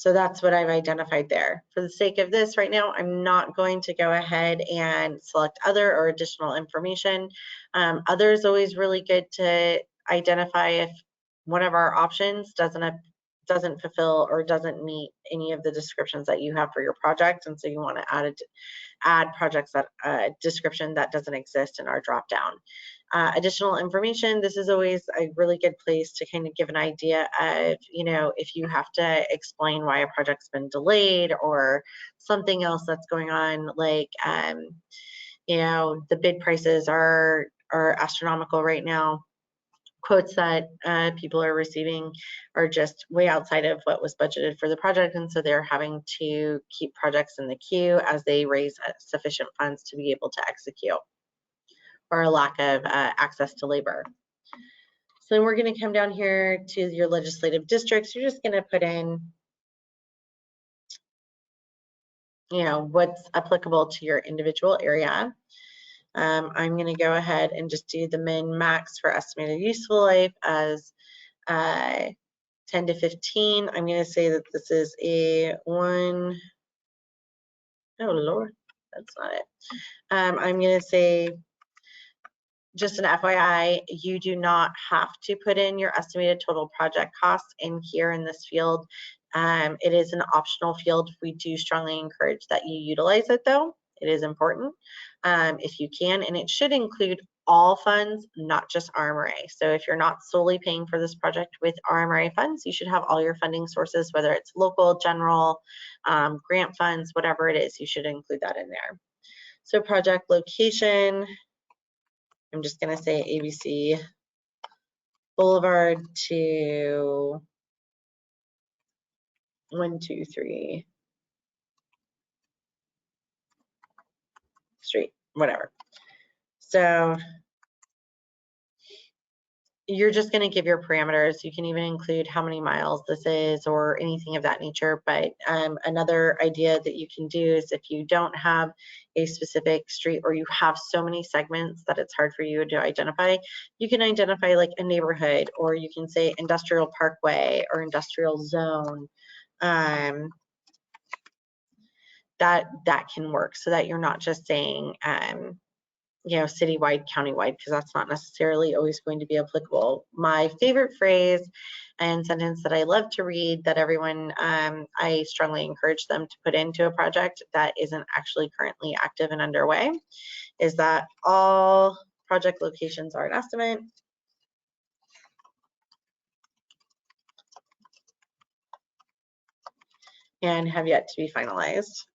So that's what I've identified there. For the sake of this right now, I'm not going to go ahead and select other or additional information. Other is always really good to identify if one of our options doesn't fulfill or doesn't meet any of the descriptions that you have for your project. And so you want to add projects that description that doesn't exist in our drop down. Additional information, this is always a really good place to kind of give an idea of, you know, if you have to explain why a project's been delayed or something else that's going on, like, you know, the bid prices are astronomical right now. Quotes that people are receiving are just way outside of what was budgeted for the project, and so they're having to keep projects in the queue as they raise sufficient funds to be able to execute, or a lack of access to labor. So then we're going to come down here to your legislative districts. You're just going to put in, you know, what's applicable to your individual area. I'm going to go ahead and just do the min max for estimated useful life as 10 to 15. I'm going to say that this is a one. Oh Lord, that's not it. I'm going to say, just an FYI, you do not have to put in your estimated total project costs in here in this field. It is an optional field. We do strongly encourage that you utilize it though. It is important if you can, and it should include all funds, not just RMRA. So if you're not solely paying for this project with RMRA funds, you should have all your funding sources, whether it's local, general, grant funds, whatever it is, you should include that in there. So project location, I'm just going to say ABC Boulevard to 123 Street, whatever. So you're just going to give your parameters. You can even include how many miles this is or anything of that nature. But another idea that you can do is if you don't have a specific street or you have so many segments that it's hard for you to identify, you can identify like a neighborhood, or you can say industrial parkway or industrial zone. That can work, so that you're not just saying you know, citywide, countywide, because that's not necessarily always going to be applicable. My favorite phrase and sentence that I love to read that everyone, I strongly encourage them to put into a project that isn't actually currently active and underway, is that all project locations are an estimate. And have yet to be finalized.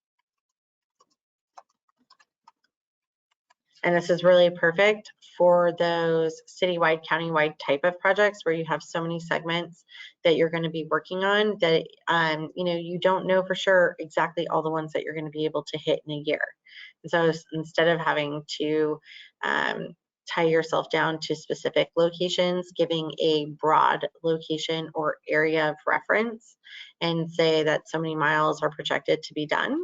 And this is really perfect for those citywide, countywide type of projects where you have so many segments that you're going to be working on that, you know, you don't know for sure exactly all the ones that you're going to be able to hit in a year. And so instead of having to tie yourself down to specific locations, giving a broad location or area of reference and say that so many miles are projected to be done.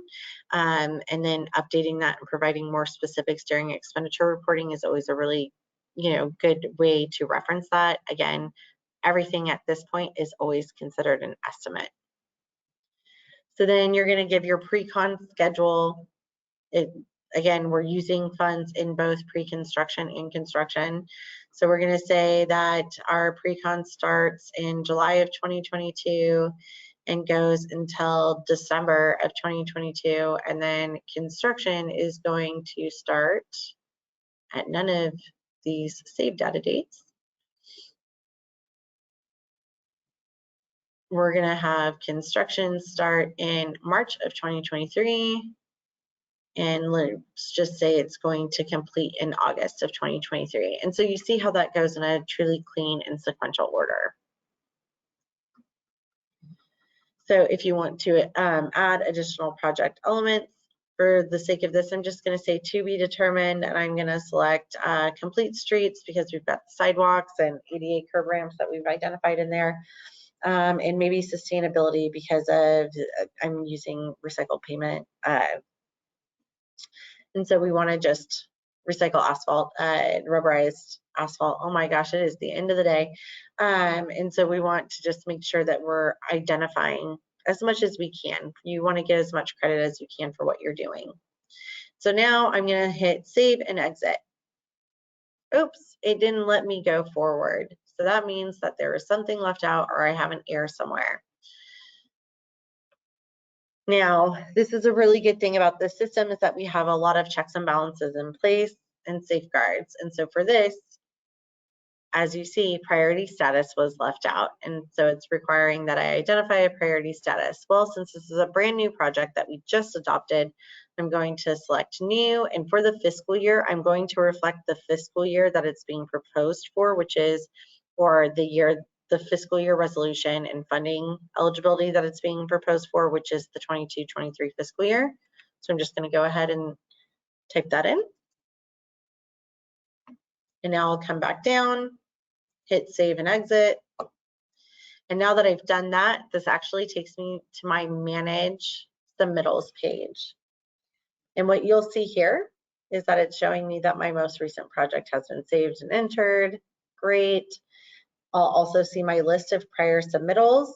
And then updating that and providing more specifics during expenditure reporting is always a really, you know, good way to reference that. Again, everything at this point is always considered an estimate. So then you're going to give your pre-con schedule. Again, we're using funds in both pre-construction and construction. So we're going to say that our pre-con starts in July of 2022 and goes until December of 2022. And then construction is going to start at none of these save data dates. We're going to have construction start in March of 2023. And let's just say it's going to complete in August of 2023. And so you see how that goes in a truly clean and sequential order. So if you want to add additional project elements, for the sake of this, I'm just going to say to be determined, and I'm going to select complete streets because we've got sidewalks and ADA curb ramps that we've identified in there. And maybe sustainability because of I'm using recycled pavement. And so we want to just recycle asphalt, rubberized asphalt. Oh my gosh, it is the end of the day. And so we want to just make sure that we're identifying as much as we can. You want to get as much credit as you can for what you're doing. So now I'm going to hit save and exit. Oops, it didn't let me go forward. So that means that there is something left out or I have an error somewhere. Now, this is a really good thing about this system is that we have a lot of checks and balances in place and safeguards. And so for this, as you see, priority status was left out. And so it's requiring that I identify a priority status. Well, since this is a brand new project that we just adopted, I'm going to select new. And for the fiscal year, I'm going to reflect the fiscal year that it's being proposed for, which is for the fiscal year resolution and funding eligibility that it's being proposed for, which is the 22-23 fiscal year. So I'm just going to go ahead and type that in. And now I'll come back down, hit save and exit. And now that I've done that, this actually takes me to my manage submittals page. And what you'll see here is that it's showing me that my most recent project has been saved and entered. Great. I'll also see my list of prior submittals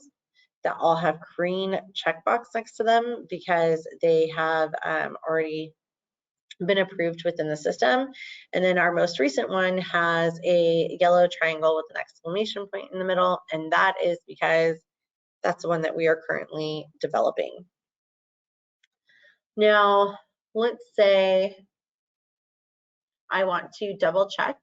that all have green checkbox next to them because they have already been approved within the system. And then our most recent one has a yellow triangle with an exclamation point in the middle, and that is because that's the one that we are currently developing. Now, let's say I want to double check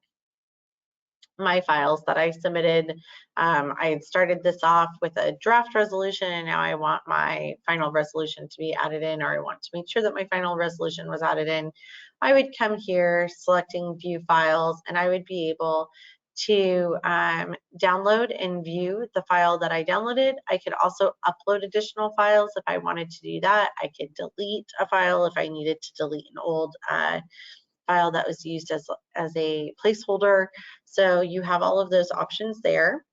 my files that I submitted. I had started this off with a draft resolution, and now I want my final resolution to be added in, or I want to make sure that my final resolution was added in. I would come here, selecting view files, and I would be able to download and view the file that I downloaded. I could also upload additional files if I wanted to do that. I could delete a file if I needed to delete an old file that was used as a placeholder. So you have all of those options there.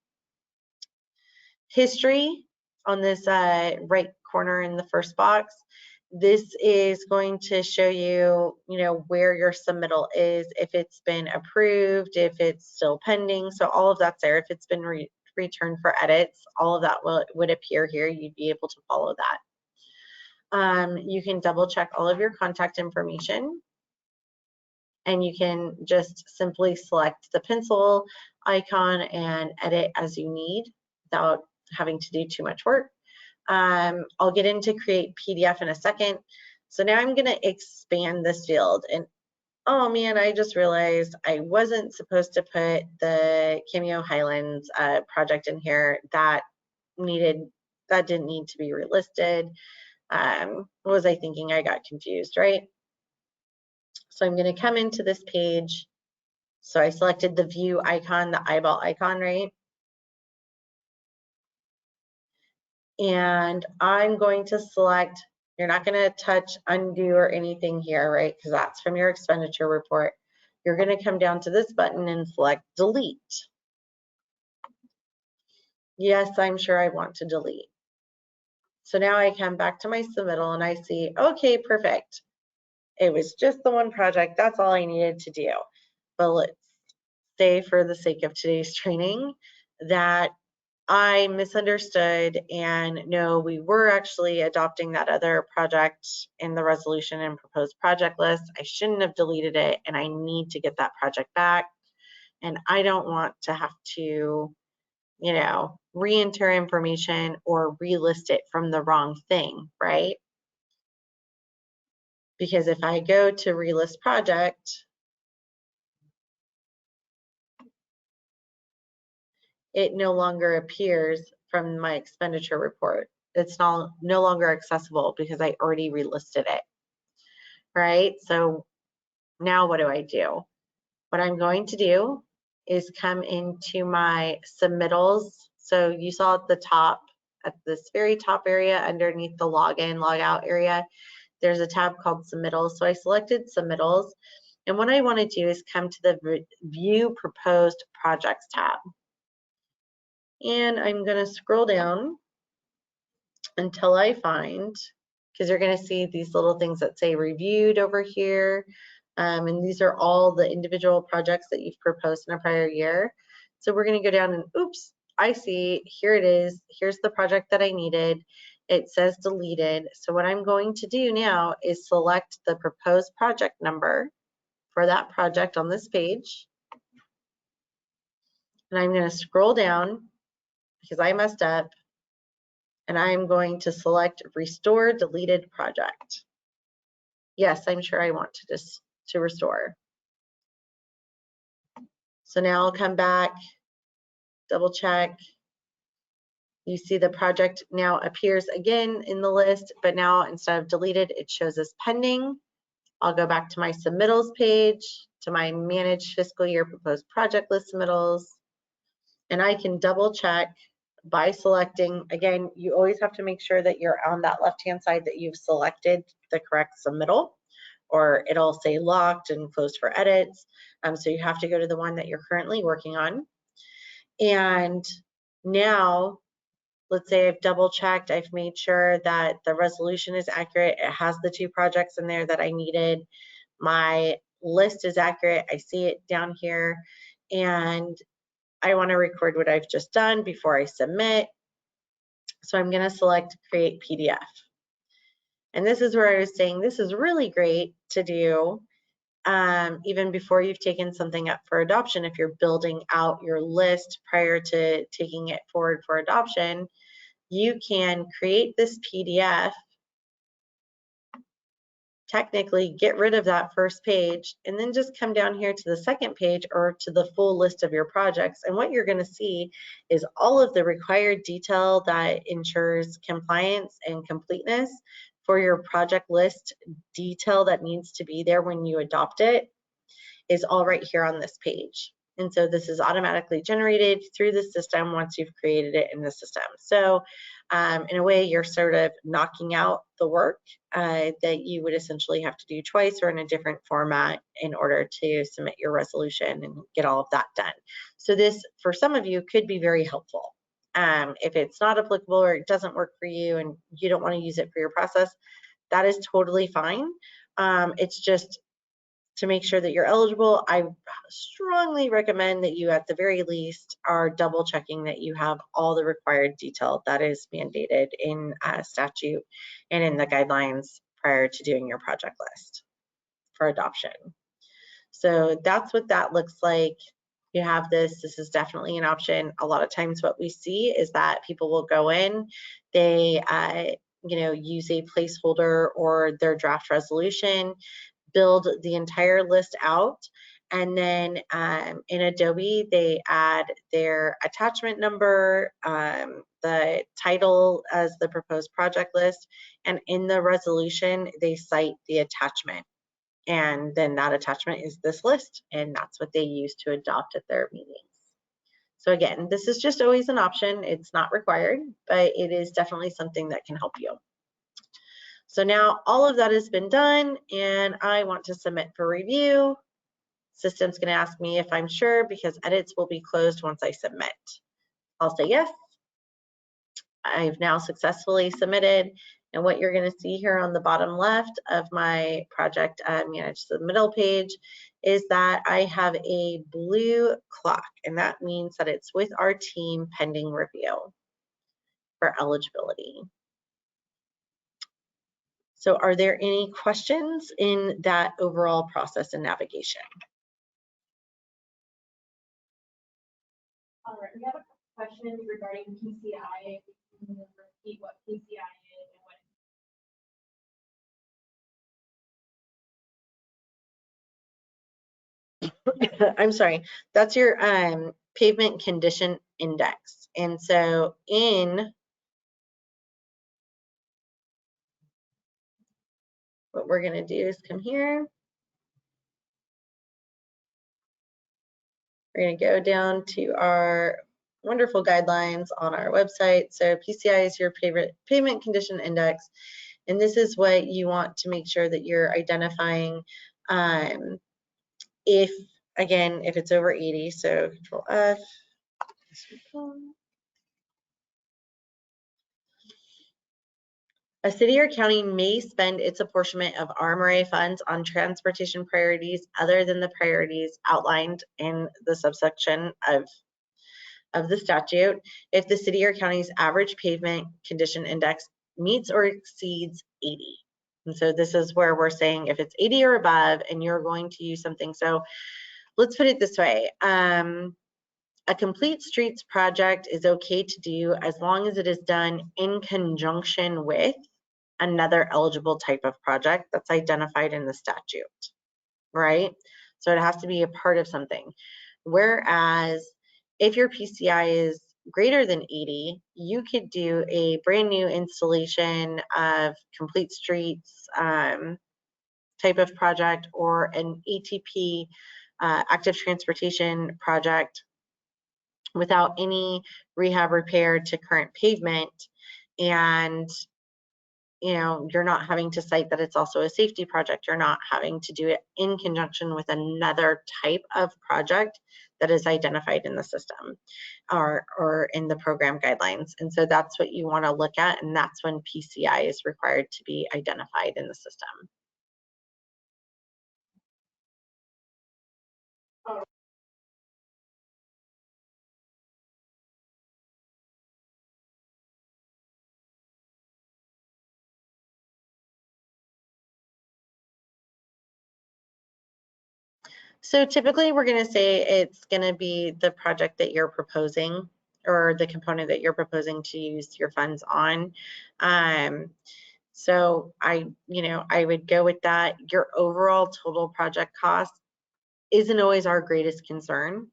History on this right corner in the first box. This is going to show you, where your submittal is, if it's been approved, if it's still pending. So all of that's there. If it's been returned for edits, all of that would appear here. You'd be able to follow that. You can double check all of your contact information. And you can just simply select the pencil icon and edit as you need without having to do too much work. I'll get into create PDF in a second. So now I'm going to expand this field. And oh man, I just realized I wasn't supposed to put the Cameo Highlands project in here. That didn't need to be relisted. What was I thinking? I got confused, right? So I'm going to come into this page. So I selected the view icon, the eyeball icon, right? And I'm going to select, you're not going to touch undo or anything here, right? Because that's from your expenditure report. You're going to come down to this button and select delete. Yes, I'm sure I want to delete. So now I come back to my submittal and I see, okay, perfect. It was just the one project. That's all I needed to do. But let's say, for the sake of today's training, that I misunderstood, and no, we were actually adopting that other project in the resolution and proposed project list. I shouldn't have deleted it, and I need to get that project back. And I don't want to have to, re-enter information or relist it from the wrong thing, right? Because if I go to relist project, it no longer appears from my expenditure report. It's no longer accessible because I already relisted it, right? So now what do? What I'm going to do is come into my submittals. So you saw at the top, at this very top area underneath the login, logout area, there's a tab called submittals. So I selected submittals. And what I want to do is come to the view proposed projects tab. And I'm going to scroll down until I find, because you're going to see these little things that say reviewed over here. And these are all the individual projects that you've proposed in a prior year. So we're going to go down and oops, I see, here it is. Here's the project that I needed. it says deleted. So what I'm going to do now is select the proposed project number for that project on this page. And I'm going to scroll down because I messed up, and I'm going to select restore deleted project. Yes, I'm sure I want to restore. So now I'll come back, double check. You see the project now appears again in the list, but now instead of deleted, it shows as pending. I'll go back to my submittals page, to my managed fiscal year proposed project list submittals, and I can double check by selecting. Again, you always have to make sure that you're on that left-hand side that you've selected the correct submittal, or it'll say locked and closed for edits. So you have to go to the one that you're currently working on. And now, let's say I've double checked, I've made sure that the resolution is accurate. It has the 2 projects in there that I needed. My list is accurate. I see it down here, and I want to record what I've just done before I submit. So I'm going to select create PDF. And this is where I was saying this is really great to do even before you've taken something up for adoption. If you're building out your list prior to taking it forward for adoption, you can create this PDF, technically get rid of that first page, and then just come down here to the second page or to the full list of your projects. And what you're going to see is all of the required detail that ensures compliance and completeness for your project list detail that needs to be there when you adopt it is all right here on this page. And so this is automatically generated through the system once you've created it in the system. So in a way, you're sort of knocking out the work that you would essentially have to do twice or in a different format in order to submit your resolution and get all of that done. So this, for some of you, could be very helpful. If it's not applicable or it doesn't work for you and you don't want to use it for your process, that is totally fine. It's just to make sure that you're eligible, I strongly recommend that you at the very least are double checking that you have all the required detail that is mandated in statute and in the guidelines prior to doing your project list for adoption. So that's what that looks like. You have this is definitely an option. A lot of times what we see is that people will go in, they use a placeholder or their draft resolution, build the entire list out, and then in Adobe they add their attachment number, the title as the proposed project list, and in the resolution they cite the attachment, and then that attachment is this list, and that's what they use to adopt at their meetings. So again, this is just always an option. It's not required, but it is definitely something that can help you. So now all of that has been done, and I want to submit for review. System's going to ask me if I'm sure, because edits will be closed once I submit. I'll say yes. I've now successfully submitted, and what you're going to see here on the bottom left of my project manage submittal page is that I have a blue clock, and that means that it's with our team pending review for eligibility. So are there any questions in that overall process and navigation? All right, we have a question regarding PCI. Can you repeat what PCI is and what? I'm sorry, that's your pavement condition index. And so what we're going to do is come here. We're going to go down to our wonderful guidelines on our website. So PCI is your pavement condition index. And this is what you want to make sure that you're identifying if it's over 80. So Control F. A city or county may spend its apportionment of RMRA funds on transportation priorities other than the priorities outlined in the subsection of the statute if the city or county's average pavement condition index meets or exceeds 80. And so this is where we're saying if it's 80 or above and you're going to use something. So let's put it this way. A complete streets project is okay to do as long as it is done in conjunction with another eligible type of project that's identified in the statute, right? So it has to be a part of something. Whereas if your PCI is greater than 80, you could do a brand new installation of complete streets type of project, or an ATP, active transportation project, without any rehab repair to current pavement. And you're not having to cite that it's also a safety project. You're not having to do it in conjunction with another type of project that is identified in the system or in the program guidelines. And so that's what you want to look at, and that's when PCI is required to be identified in the system. So typically we're going to say it's going to be the project that you're proposing, or the component that you're proposing to use your funds on. So I would go with that. Your overall total project cost isn't always our greatest concern.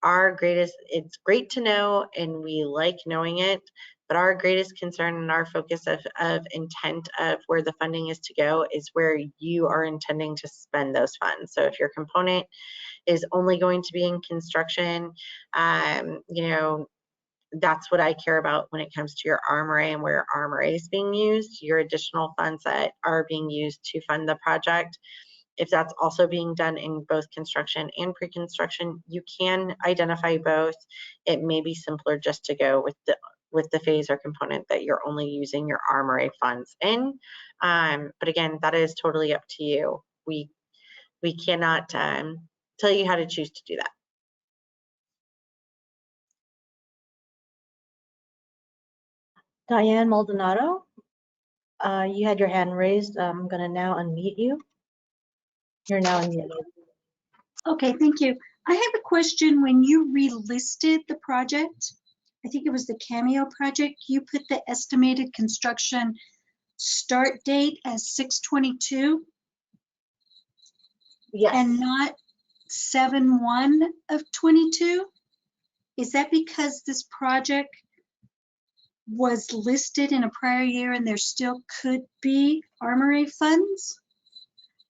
It's great to know and we like knowing it, but our greatest concern and our focus of intent of where the funding is to go is where you are intending to spend those funds. So if your component is only going to be in construction, that's what I care about when it comes to your RMRA and where RMRA is being used, your additional funds that are being used to fund the project. If that's also being done in both construction and pre-construction, you can identify both. It may be simpler just to go with the phase or component that you're only using your RMRA funds in. But again, that is totally up to you. We cannot tell you how to choose to do that. Diane Maldonado, you had your hand raised. I'm going to now unmute you. You're now unmuted. Okay, thank you. I have a question. When you relisted the project, I think it was the Cameo project, you put the estimated construction start date as 6/22? Yes. And not 7/1 of 22? Is that because this project was listed in a prior year and there still could be RMRA funds?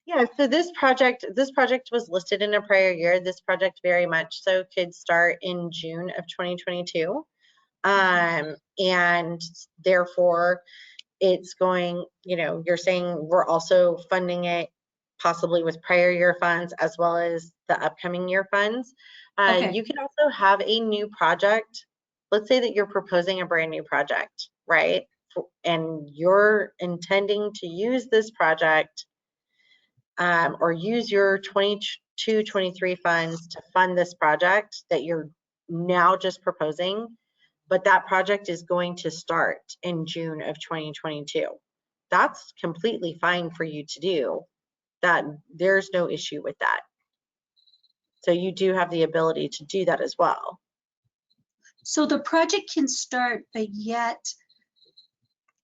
Yeah, so this project was listed in a prior year. This project very much so could start in June of 2022. And therefore it's going, you're saying we're also funding it possibly with prior year funds as well as the upcoming year funds. Okay. You can also have a new project. Let's say that you're proposing a brand new project, right? And you're intending to use this project or use your 22-23 funds to fund this project that you're now just proposing, but that project is going to start in June of 2022. That's completely fine for you to do. That there's no issue with that. So you do have the ability to do that as well. So the project can start, but yet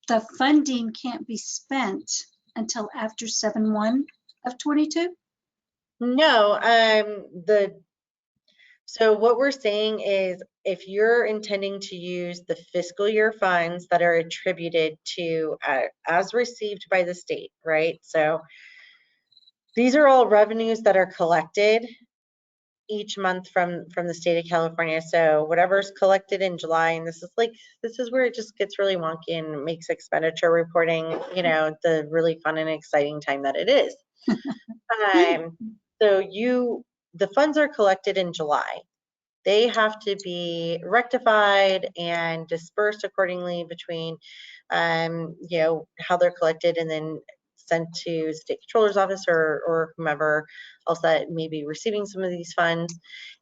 the funding can't be spent until after 7/1 of 22? No, so what we're saying is if you're intending to use the fiscal year funds that are attributed to as received by the state, right? So these are all revenues that are collected each month from the state of California. So whatever's collected in July, and this is where it just gets really wonky and makes expenditure reporting, the really fun and exciting time that it is. So the funds are collected in July. They have to be rectified and dispersed accordingly between, how they're collected and then sent to state controller's office or whomever else that may be receiving some of these funds.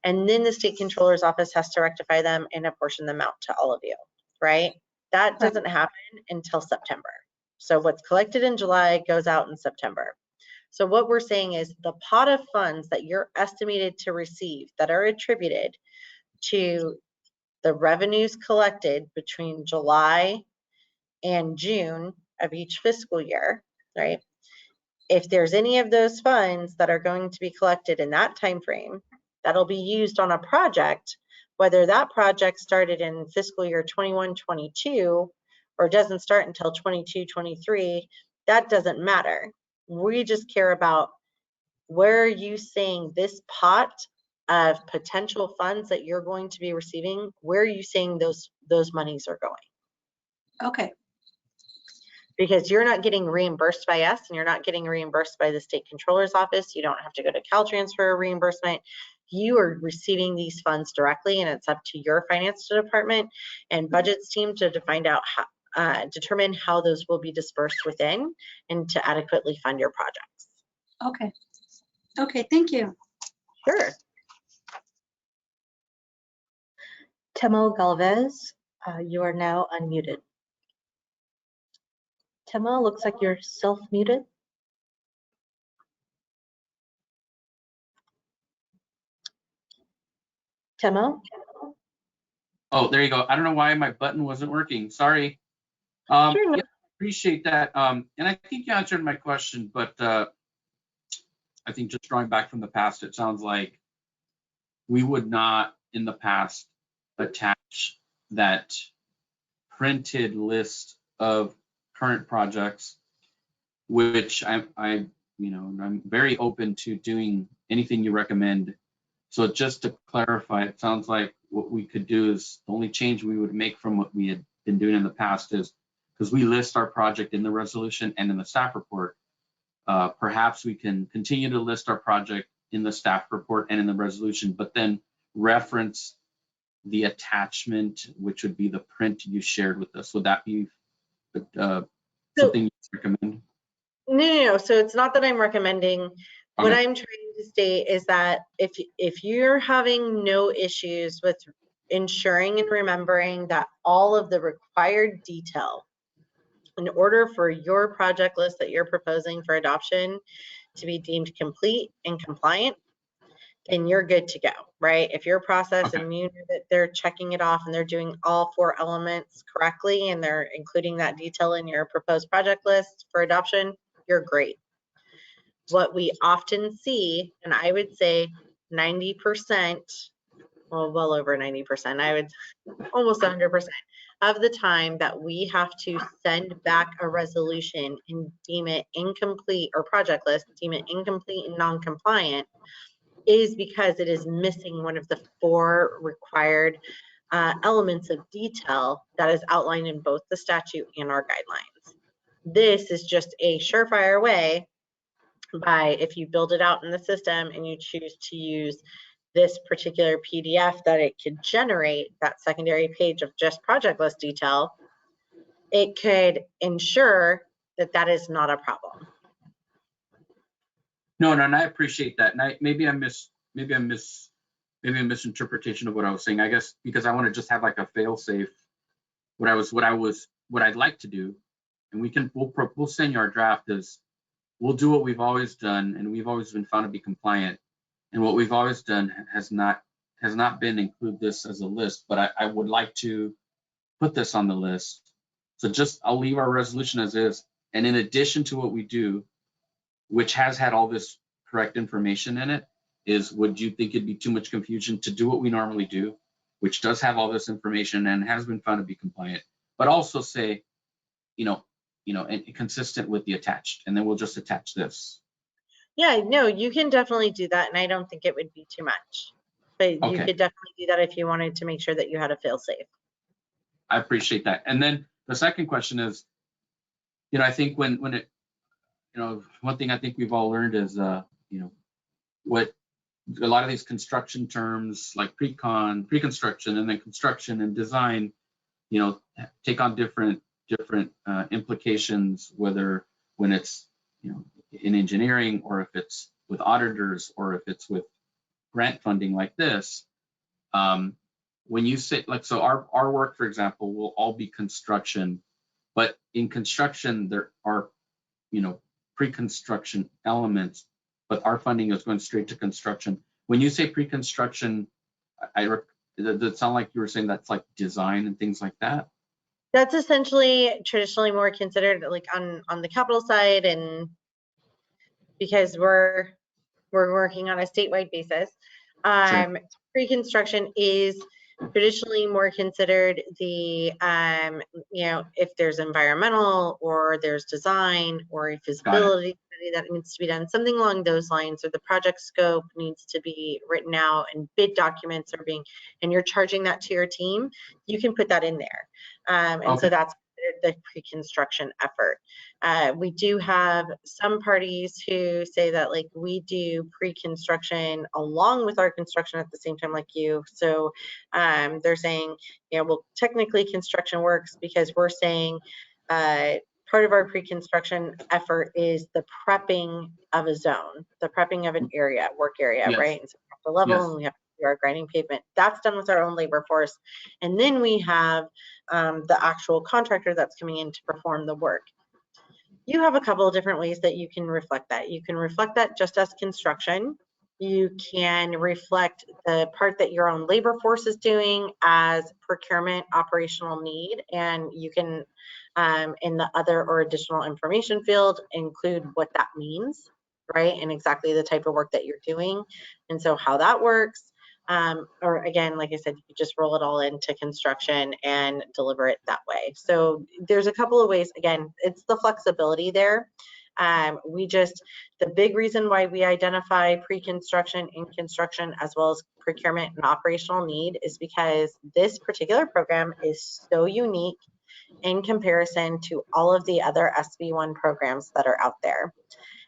And then the state controller's office has to rectify them and apportion them out to all of you, right? That Right. doesn't happen until September. So what's collected in July goes out in September. So what we're saying is the pot of funds that you're estimated to receive that are attributed to the revenues collected between July and June of each fiscal year, right? If there's any of those funds that are going to be collected in that time frame, that'll be used on a project, whether that project started in fiscal year 21-22 or doesn't start until 22-23, that doesn't matter. We just care about where are you saying this pot of potential funds that you're going to be receiving, where are you saying those monies are going? Okay, Because you're not getting reimbursed by us and you're not getting reimbursed by the state controller's office. You don't have to go to Caltrans for a reimbursement. You are receiving these funds directly, and it's up to your finance department and budgets team to find out how, determine how those will be dispersed within and to adequately fund your projects. okay. Okay, thank you. Sure. Temo Galvez, you are now unmuted. Temo, looks like you're self-muted. Temo? Oh, there you go. I don't know why my button wasn't working. Sorry. Sure, no. Yeah, appreciate that. And I think you answered my question, but I think just drawing back from the past, it sounds like we would not in the past attach that printed list of current projects, which I'm very open to doing anything you recommend. So just to clarify, it sounds like what we could do is the only change we would make from what we had been doing in the past is, because we list our project in the resolution and in the staff report, perhaps we can continue to list our project in the staff report and in the resolution, but then reference the attachment, which would be the print you shared with us. Would that be something you recommend? No. So it's not that I'm recommending. What Okay. I'm trying to state is that if you're having no issues with ensuring and remembering that all of the required detail in order for your project list that you're proposing for adoption to be deemed complete and compliant, then you're good to go, right? If your process Okay. and you know that they're checking it off and they're doing all 4 elements correctly and they're including that detail in your proposed project list for adoption, you're great. What we often see, and I would say 90%, well over 90%, I would almost 100% of the time that we have to send back a resolution and deem it incomplete, or project list, deem it incomplete and non-compliant, is because it is missing one of the 4 required elements of detail that is outlined in both the statute and our guidelines. This is just a surefire way by, if you build it out in the system and you choose to use this particular PDF that it could generate, that secondary page of just project list detail, it could ensure that that is not a problem. No, and I appreciate that. And maybe a misinterpretation of what I was saying. I guess because I want to just have like a fail safe. What I'd like to do, and we'll send you our draft, is we'll do what we've always done, and we've always been found to be compliant. And what we've always done has not been include this as a list, but I would like to put this on the list. So I'll leave our resolution as is. And in addition to what we do, which has had all this correct information in it, is would you think it'd be too much confusion to do what we normally do, which does have all this information and has been found to be compliant, but also say, and consistent with the attached, and then we'll just attach this. Yeah, no, you can definitely do that, and I don't think it would be too much. But you Okay. could definitely do that if you wanted to make sure that you had a fail safe. I appreciate that. And then the second question is, I think when it, one thing I think we've all learned is, what a lot of these construction terms like pre-construction, and then construction and design, take on different implications, whether when it's, in engineering, or if it's with auditors, or if it's with grant funding like this. when you say, like, so our work, for example, will all be construction, but in construction, there are, you know, pre-construction elements, but our funding is going straight to construction. When you say pre-construction, that sound like you were saying that's like design and things like that? That's essentially traditionally more considered like on the capital side, and because we're working on a statewide basis. Sure. Pre-construction is traditionally more considered the, you know, if there's environmental or there's design or a feasibility study that needs to be done, something along those lines, or the project scope needs to be written out and bid documents are being, and you're charging that to your team, you can put that in there. And so that's the pre-construction effort. We do have some parties who say that like we do pre-construction along with our construction at the same time like you. So they're saying, you know, well, technically construction works because we're saying part of our pre-construction effort is the prepping of a zone, the prepping of an area, work area, Yes. right? And so the level, Yes. and we have to do our grinding pavement. That's done with our own labor force. And then we have the actual contractor that's coming in to perform the work. You have a couple of different ways that you can reflect that. You can reflect that just as construction. You can reflect the part that your own labor force is doing as procurement operational need, and you can, in the other or additional information field, include what that means, right? And exactly the type of work that you're doing. And so how that works. Or again, like I said, you just roll it all into construction and deliver it that way. So there's a couple of ways. Again, it's the flexibility there. The big reason why we identify pre-construction and construction as well as procurement and operational need is because this particular program is so unique in comparison to all of the other SB1 programs that are out there.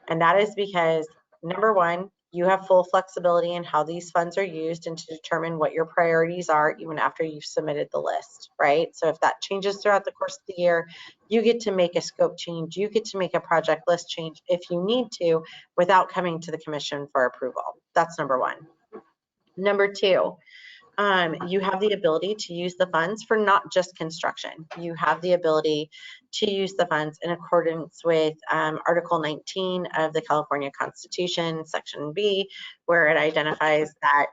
And that is because, number one, you have full flexibility in how these funds are used and to determine what your priorities are even after you've submitted the list, right? So if that changes throughout the course of the year, you get to make a scope change, you get to make a project list change if you need to without coming to the commission for approval. That's number one. Number two, you have the ability to use the funds for not just construction. You have the ability to use the funds in accordance with Article 19 of the California Constitution, Section B, where it identifies that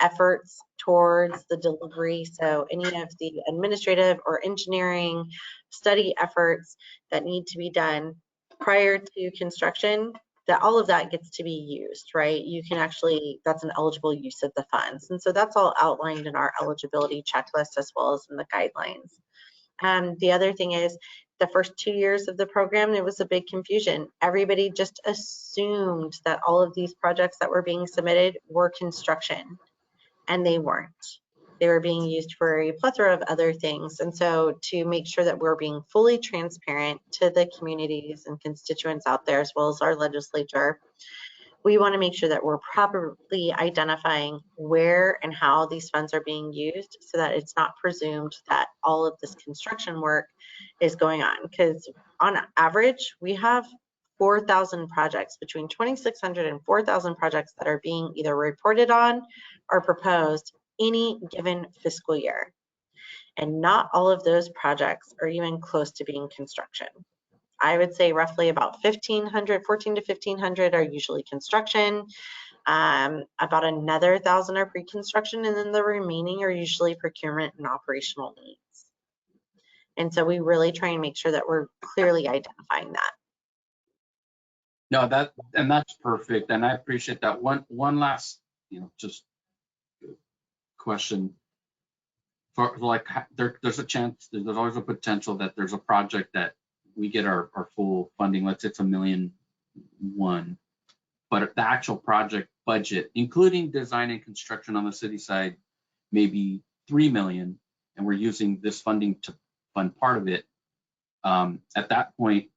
efforts towards the delivery, so any of the administrative or engineering study efforts that need to be done prior to construction, that all of that gets to be used, right? You can actually, that's an eligible use of the funds. And so that's all outlined in our eligibility checklist as well as in the guidelines. The other thing is the first 2 years of the program, there was a big confusion. Everybody just assumed that all of these projects that were being submitted were construction, and they weren't. They were being used for a plethora of other things. And so to make sure that we're being fully transparent to the communities and constituents out there, as well as our legislature, we want to make sure that we're properly identifying where and how these funds are being used so that it's not presumed that all of this construction work is going on. Because on average, we have 4,000 projects, between 2,600 and 4,000 projects that are being either reported on or proposed any given fiscal year. And not all of those projects are even close to being construction. I would say roughly about 1,500, 14 to 1,500 are usually construction. About another 1,000 are pre-construction, and then the remaining are usually procurement and operational needs. And so we really try and make sure that we're clearly identifying that. No, that's perfect, and I appreciate that. One last, just question. For like, there's a chance, there's always a potential that there's a project that we get our full funding. Let's say it's $1.1 million, but the actual project budget, including design and construction on the city side, maybe $3 million, and we're using this funding to fund part of it. At that point,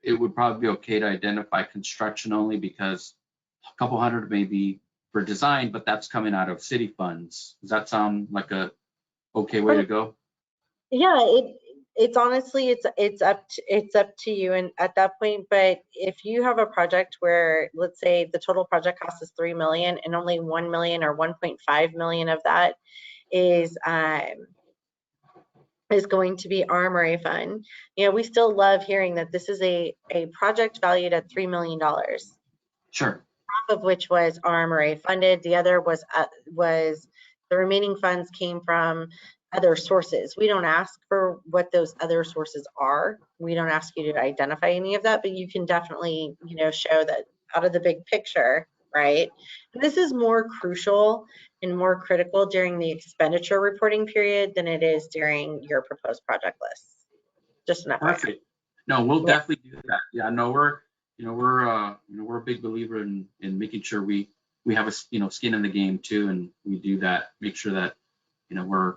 it would probably be okay to identify construction only, because a couple hundred maybe for design, but that's coming out of city funds. Does that sound like a okay way to go? Yeah, it's honestly, it's up to you and at that point. But if you have a project where, let's say the total project cost is $3 million and only $1 million or $1.5 million of that is going to be RMRA fund. You know, we still love hearing that this is a project valued at $3 million, Sure. half of which was RMRA funded. The other was the remaining funds came from other sources. We don't ask for what those other sources are. We don't ask you to identify any of that, but you can definitely, you know, show that out of the big picture, right? And this is more crucial and more critical during the expenditure reporting period than it is during your proposed project list. Just an FYI. Perfect. No, we'll Yeah. definitely do that. Yeah, no, we're a big believer in making sure we have a skin in the game too, and we do that. Make sure that we're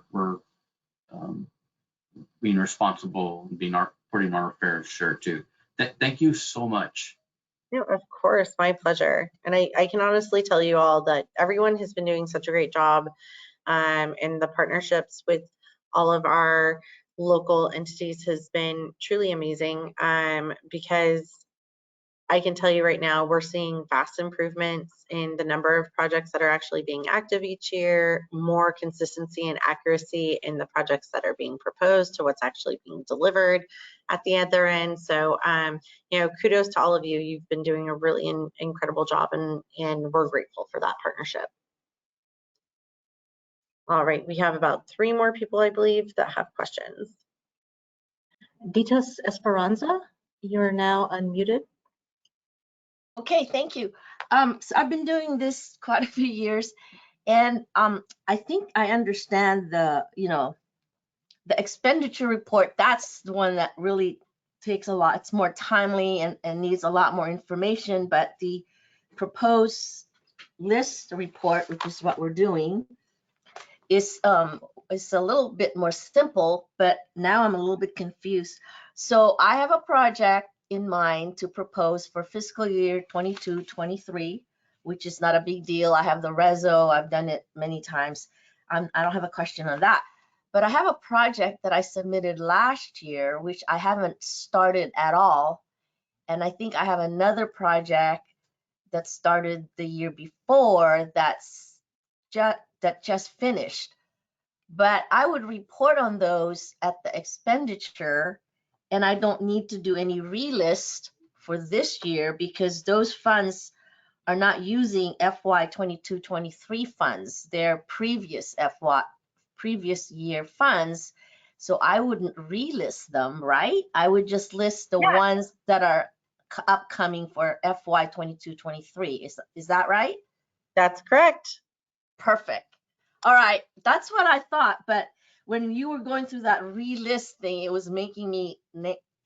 being responsible and putting our fair share too. Thank you so much. No, of course, my pleasure. And I can honestly tell you all that everyone has been doing such a great job, and the partnerships with all of our local entities has been truly amazing, because I can tell you right now, we're seeing vast improvements in the number of projects that are actually being active each year, more consistency and accuracy in the projects that are being proposed to what's actually being delivered at the other end. So, you know, kudos to all of you. You've been doing a really incredible job, and we're grateful for that partnership. All right, we have about 3 more people, I believe, that have questions. Ditas Esperanza, you're now unmuted. Okay, thank you. So I've been doing this quite a few years, and I think I understand the expenditure report. That's the one that really takes a lot. It's more timely and needs a lot more information, but the proposed list report, which is what we're doing, is a little bit more simple, but now I'm a little bit confused. So I have a project in mind to propose for fiscal year 22-23, which is not a big deal. I have the reso, I've done it many times. I don't have a question on that. But I have a project that I submitted last year, which I haven't started at all. And I think I have another project that started the year before that just finished. But I would report on those at the expenditure, and I don't need to do any relist for this year because those funds are not using FY 22-23 funds. They're previous year funds. So I wouldn't relist them, right? I would just list the ones that are upcoming for FY 22-23. Is that right? That's correct. Perfect. All right, that's what I thought. But when you were going through that relist thing, it was making me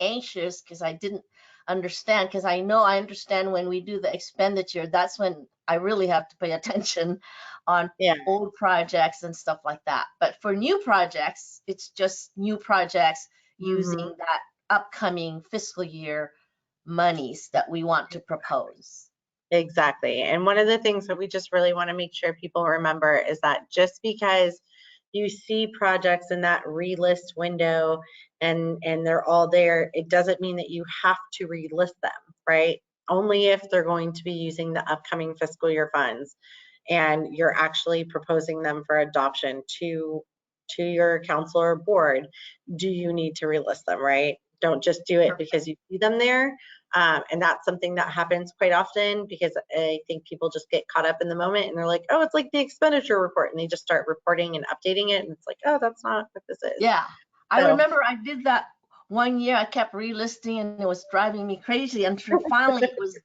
anxious because I didn't understand. Because I understand when we do the expenditure, that's when I really have to pay attention on old projects and stuff like that. But for new projects, it's just new projects using that upcoming fiscal year monies that we want to propose. Exactly. And one of the things that we just really want to make sure people remember is that just because you see projects in that relist window and they're all there, it doesn't mean that you have to relist them, right? Only if they're going to be using the upcoming fiscal year funds and you're actually proposing them for adoption to your council or board, do you need to relist them, right? Don't just do it because you see them there. And that's something that happens quite often because I think people just get caught up in the moment and they're like, oh, it's like the expenditure report. And they just start reporting and updating it. And it's like, oh, that's not what this is. Yeah. I remember I did that one year. I kept relisting and it was driving me crazy until finally it was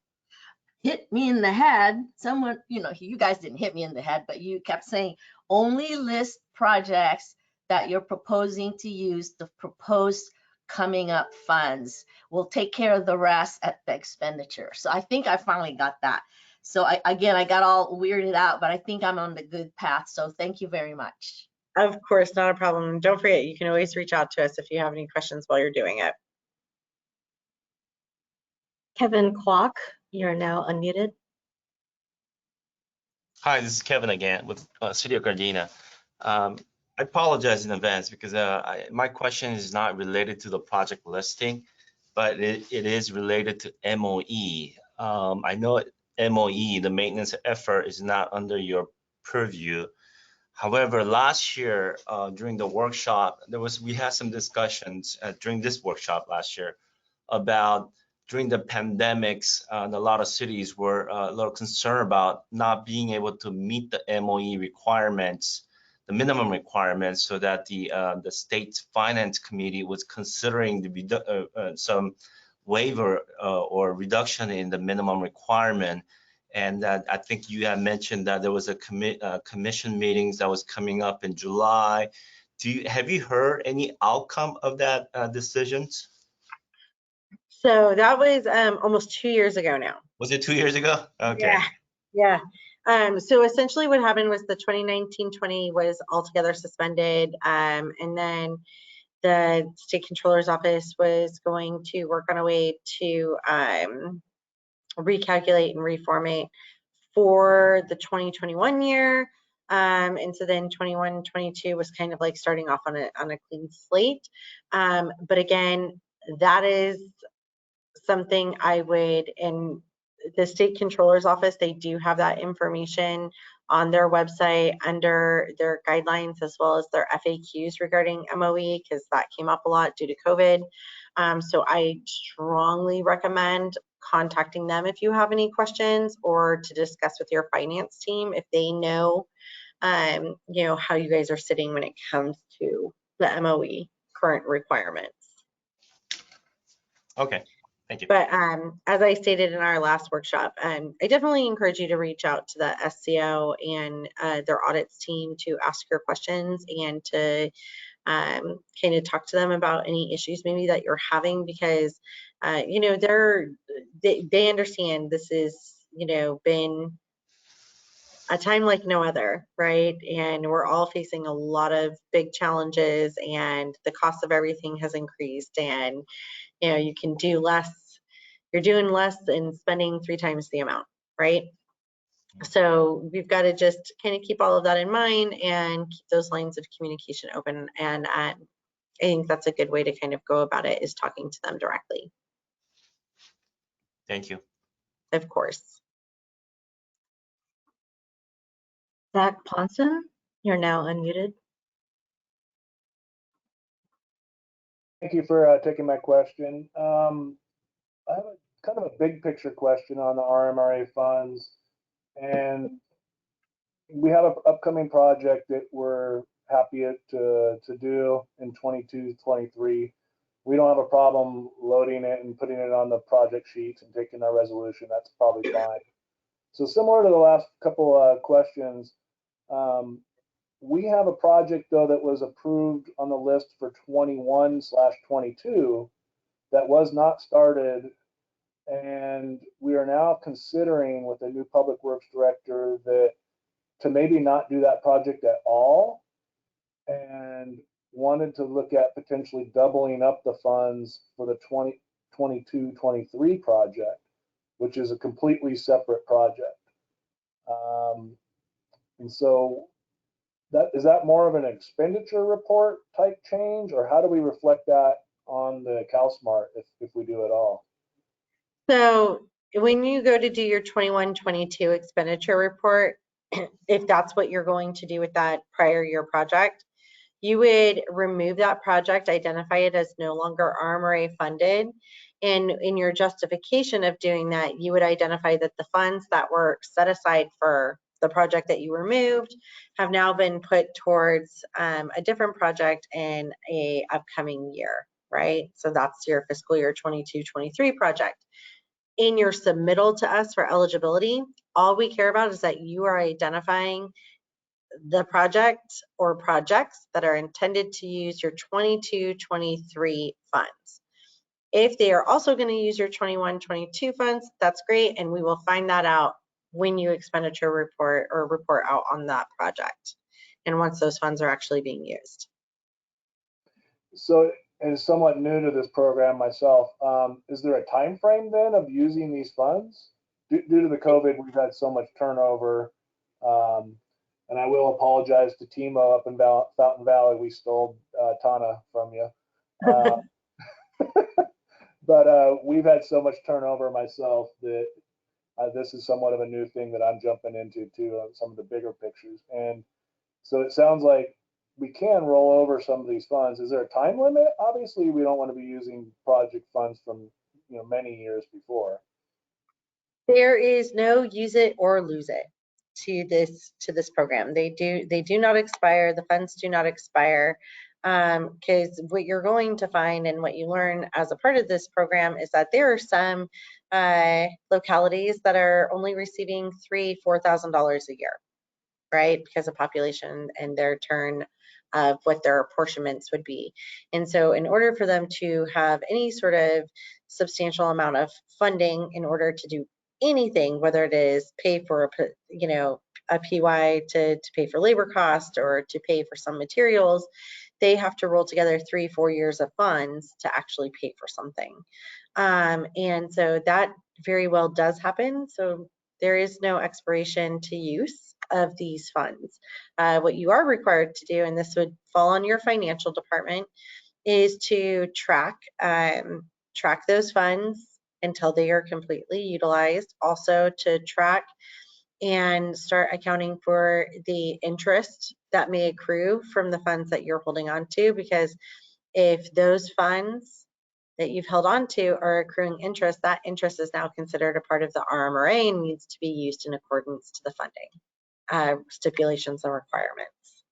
hit me in the head. Someone, you guys didn't hit me in the head, but you kept saying only list projects that you're proposing to use the proposed coming up funds. We'll take care of the rest at the expenditure. So I think I finally got that. So I got all weirded out, but I think I'm on the good path. So thank you very much. Of course, not a problem. Don't forget, you can always reach out to us if you have any questions while you're doing it. Kevin Kwok, you're now unmuted. Hi, this is Kevin again with City of Gardena. I apologize in advance because my question is not related to the project listing, but it is related to MOE. I know MOE, the maintenance effort, is not under your purview. However, last year during the workshop, we had some discussions during this workshop last year about during the pandemics, a lot of cities were a little concerned about not being able to meet the MOE requirements, the minimum requirements, so that the state finance committee was considering some waiver or reduction in the minimum requirement. And I think you had mentioned that there was a commission meetings that was coming up in July. Have you heard any outcome of that decisions? So that was almost 2 years ago now. Was it 2 years ago? Okay. Yeah. So essentially what happened was the 2019-20 was altogether suspended. And then the state controller's office was going to work on a way to recalculate and reformate for the 2021 year. And so then 21-22 was kind of like starting off on a clean slate. But again, that is something I would, in the state controller's office, they do have that information on their website under their guidelines as well as their FAQs regarding MOE, because that came up a lot due to COVID. So I strongly recommend contacting them if you have any questions, or to discuss with your finance team if they know, you know, how you guys are sitting when it comes to the MOE current requirements. Okay. Thank you. But as I stated in our last workshop, I definitely encourage you to reach out to the SCO and their audits team to ask your questions and to kind of talk to them about any issues maybe that you're having, because you know, they understand this is, you know, been a time like no other, right? And we're all facing a lot of big challenges, and the cost of everything has increased, and you know, you can do less, you're doing less and spending 3 times the amount, right? So we've got to just kind of keep all of that in mind and keep those lines of communication open. And I think that's a good way to kind of go about it, is talking to them directly. Thank you. Of course. Zach Ponson, you're now unmuted. Thank you for taking my question. I have kind of a big picture question on the RMRA funds, and we have an upcoming project that we're happy to do in 22-23. We don't have a problem loading it and putting it on the project sheets and taking our resolution. That's probably fine. So similar to the last couple questions, we have a project though that was approved on the list for 21/22 that was not started, and we are now considering with the new public works director that to maybe not do that project at all, and wanted to look at potentially doubling up the funds for the 2022-23 project, which is a completely separate project. And so is that more of an expenditure report type change, or how do we reflect that on the CalSmart if we do it all? So when you go to do your 21-22 expenditure report, if that's what you're going to do with that prior year project, you would remove that project, identify it as no longer RMRA funded. And in your justification of doing that, you would identify that the funds that were set aside for the project that you removed have now been put towards a different project in a upcoming year, right? So that's your fiscal year 22-23 project. In your submittal to us for eligibility, all we care about is that you are identifying the project or projects that are intended to use your 22-23 funds. If they are also going to use your 21-22 funds, that's great, and we will find that out when you expenditure report or report out on that project, and once those funds are actually being used. So, and somewhat new to this program myself, is there a time frame then of using these funds? Due to the COVID, we've had so much turnover, and I will apologize to Timo up in Fountain Valley. We stole Tana from you. But we've had so much turnover myself that this is somewhat of a new thing that I'm jumping into too, on some of the bigger pictures. And So it sounds like we can roll over some of these funds. Is there a time limit? Obviously, we don't want to be using project funds from, you know, many years before. There is no use it or lose it to this program. They do not expire. The funds do not expire. Because what you're going to find and what you learn as a part of this program is that there are some localities that are only receiving $3,000–$4,000 a year, right? Because of population and their turn of what their apportionments would be. And so in order for them to have any sort of substantial amount of funding in order to do anything, whether it is pay for a PY to pay for labor cost or to pay for some materials, they have to roll together 3-4 years of funds to actually pay for something. And so that very well does happen. So there is no expiration to use of these funds. What you are required to do, and this would fall on your financial department, is to track those funds until they are completely utilized. Also to track and start accounting for the interest that may accrue from the funds that you're holding on to, because if those funds that you've held on to are accruing interest, that interest is now considered a part of the RMRA and needs to be used in accordance to the funding stipulations and requirements.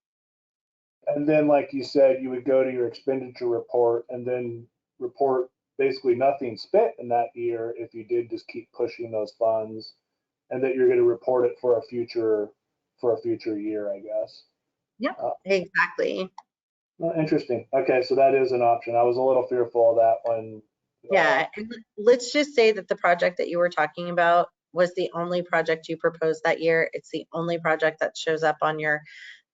And then, like you said, you would go to your expenditure report and then report basically nothing spent in that year if you did just keep pushing those funds, and that you're going to report it for a future year, I guess. Yep, exactly. Well, interesting. Okay, so that is an option. I was a little fearful of that one. Yeah, and let's just say that the project that you were talking about was the only project you proposed that year. It's the only project that shows up on your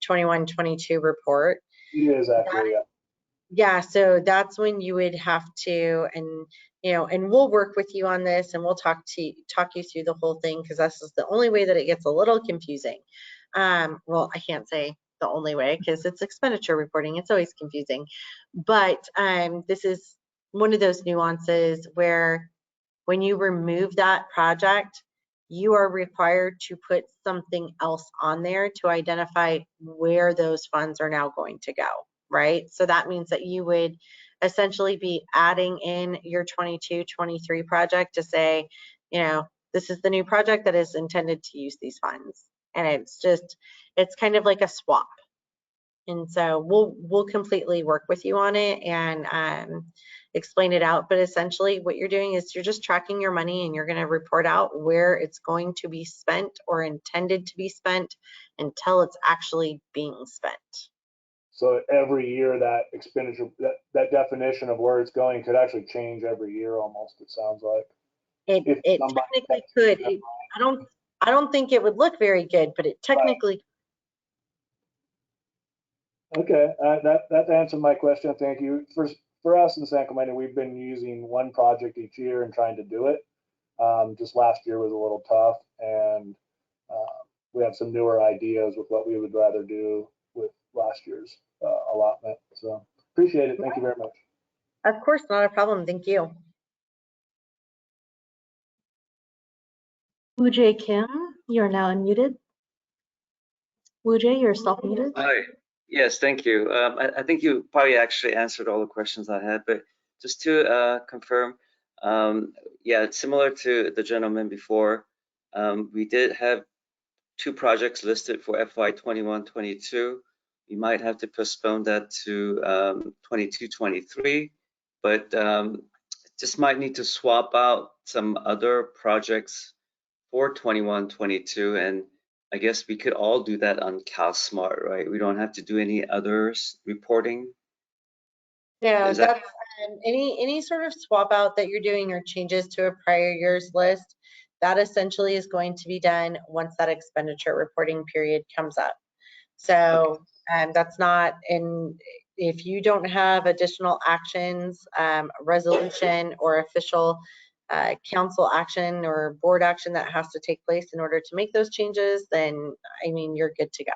21-22 report. It is actually, yeah. Yeah, so that's when you would have to, and and we'll work with you on this, and we'll talk you through the whole thing, because this is the only way that it gets a little confusing. Well, I can't say the only way, because it's expenditure reporting. It's always confusing, but this is one of those nuances where when you remove that project, you are required to put something else on there to identify where those funds are now going to go, right? So that means that you would essentially be adding in your 22-23 project to say, this is the new project that is intended to use these funds. And it's kind of like a swap. And so we'll completely work with you on it and explain it out. But essentially what you're doing is you're just tracking your money, and you're going to report out where it's going to be spent or intended to be spent until it's actually being spent. So every year that expenditure, that definition of where it's going could actually change every year almost, it sounds like. It technically could. I don't think it would look very good, but it technically. Okay, that answered my question. Thank you. For us in San Clemente, we've been using one project each year and trying to do it. Just last year was a little tough, and we have some newer ideas with what we would rather do with last year's allotment. So appreciate it. Thank you very much. Of course, not a problem. Thank you. Woo-Jae Kim, you're now unmuted. Woo-Jae, you're self-muted. Hi. Yes, thank you. I think you probably actually answered all the questions I had, but just to confirm, yeah, it's similar to the gentleman before. We did have 2 projects listed for FY 21-22. We might have to postpone that to 22-23, but just might need to swap out some other projects for 21-22, and I guess we could all do that on CalSmart, right? We don't have to do any others reporting. Yeah, that's any sort of swap out that you're doing or changes to a prior year's list, that essentially is going to be done once that expenditure reporting period comes up. So that's not if you don't have additional actions, resolution or official council action or board action that has to take place in order to make those changes, then I mean, you're good to go.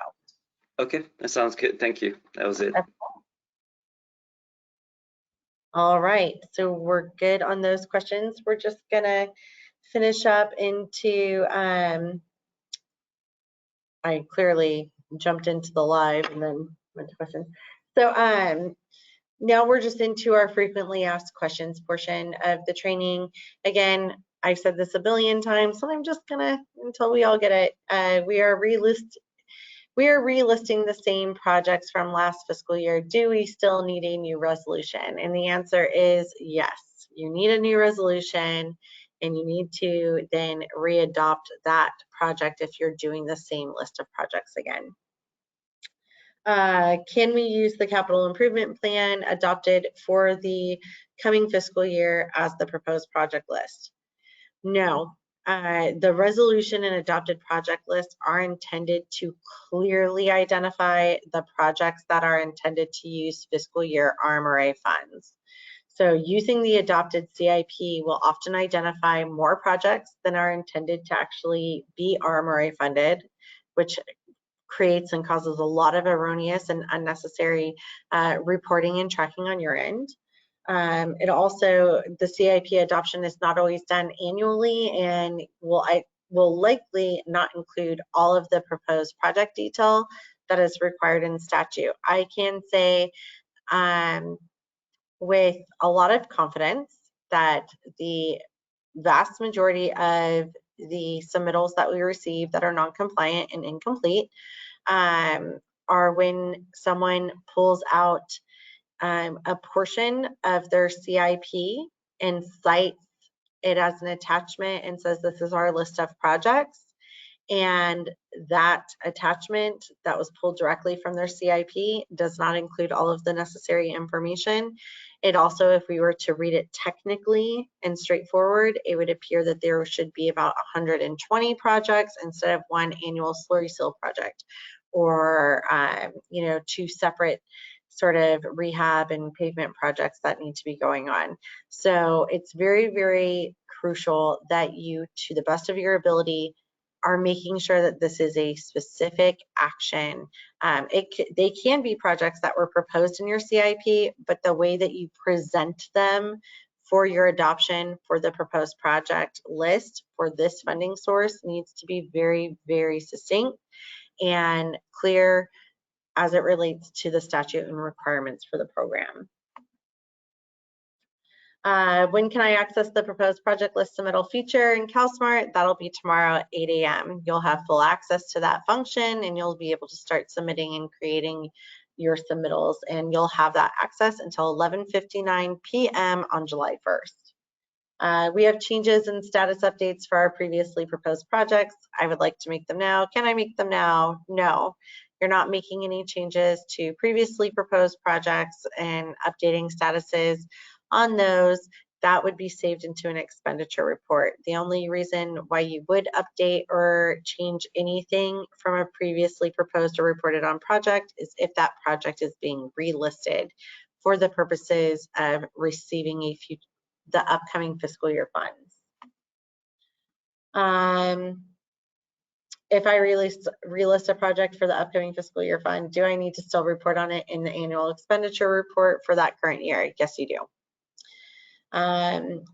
Okay, that sounds good. Thank you. That was it. All right, so we're good on those questions. We're just gonna finish up into I clearly jumped into the live and then went to questions. So now we're just into our frequently asked questions portion of the training. Again, I've said this a billion times, so I'm just gonna, until we all get it, we are relisting the same projects from last fiscal year. Do we still need a new resolution? And the answer is yes. You need a new resolution, and you need to then readopt that project if you're doing the same list of projects again. Can we use the capital improvement plan adopted for the coming fiscal year as the proposed project list? No. The resolution and adopted project list are intended to clearly identify the projects that are intended to use fiscal year RMRA funds. So using the adopted CIP will often identify more projects than are intended to actually be RMRA funded, which creates and causes a lot of erroneous and unnecessary reporting and tracking on your end. It also, the CIP adoption is not always done annually and will likely not include all of the proposed project detail that is required in statute. I can say with a lot of confidence that the vast majority of the submittals that we receive that are non-compliant and incomplete are when someone pulls out a portion of their CIP and cites it as an attachment and says, this is our list of projects. And that attachment that was pulled directly from their CIP does not include all of the necessary information. It also, if we were to read it technically and straightforward, it would appear that there should be about 120 projects instead of one annual slurry seal project, or you know, 2 separate sort of rehab and pavement projects that need to be going on. So it's very, very crucial that you, to the best of your ability, are making sure that this is a specific action. They can be projects that were proposed in your CIP, but the way that you present them for your adoption for the proposed project list for this funding source needs to be very, very succinct and clear as it relates to the statute and requirements for the program. When can I access the proposed project list submittal feature in CalSmart? That'll be tomorrow at 8 a.m. You'll have full access to that function and you'll be able to start submitting and creating your submittals, and you'll have that access until 11:59 p.m. on July 1st. We have changes and status updates for our previously proposed projects. I would like to make them now. Can I make them now? No. You're not making any changes to previously proposed projects and updating statuses on those. That would be saved into an expenditure report. The only reason why you would update or change anything from a previously proposed or reported on project is if that project is being relisted for the purposes of receiving the upcoming fiscal year funds. If I relist a project for the upcoming fiscal year fund, do I need to still report on it in the annual expenditure report for that current year? Yes, you do.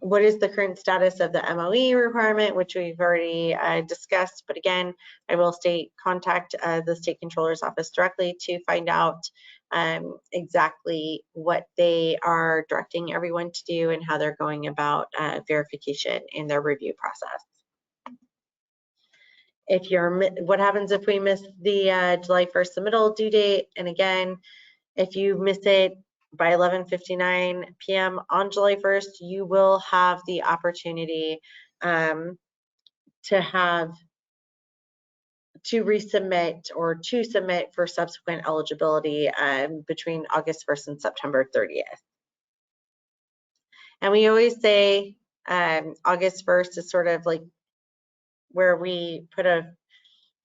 What is the current status of the MOE requirement, which we've already discussed, but again, I will contact the state controller's office directly to find out exactly what they are directing everyone to do and how they're going about verification in their review process. What happens if we miss the July 1st submittal due date? And again, if you miss it by 11:59 p.m. on July 1st, you will have the opportunity to resubmit or to submit for subsequent eligibility between August 1st and September 30th. And we always say August 1st is sort of like where we put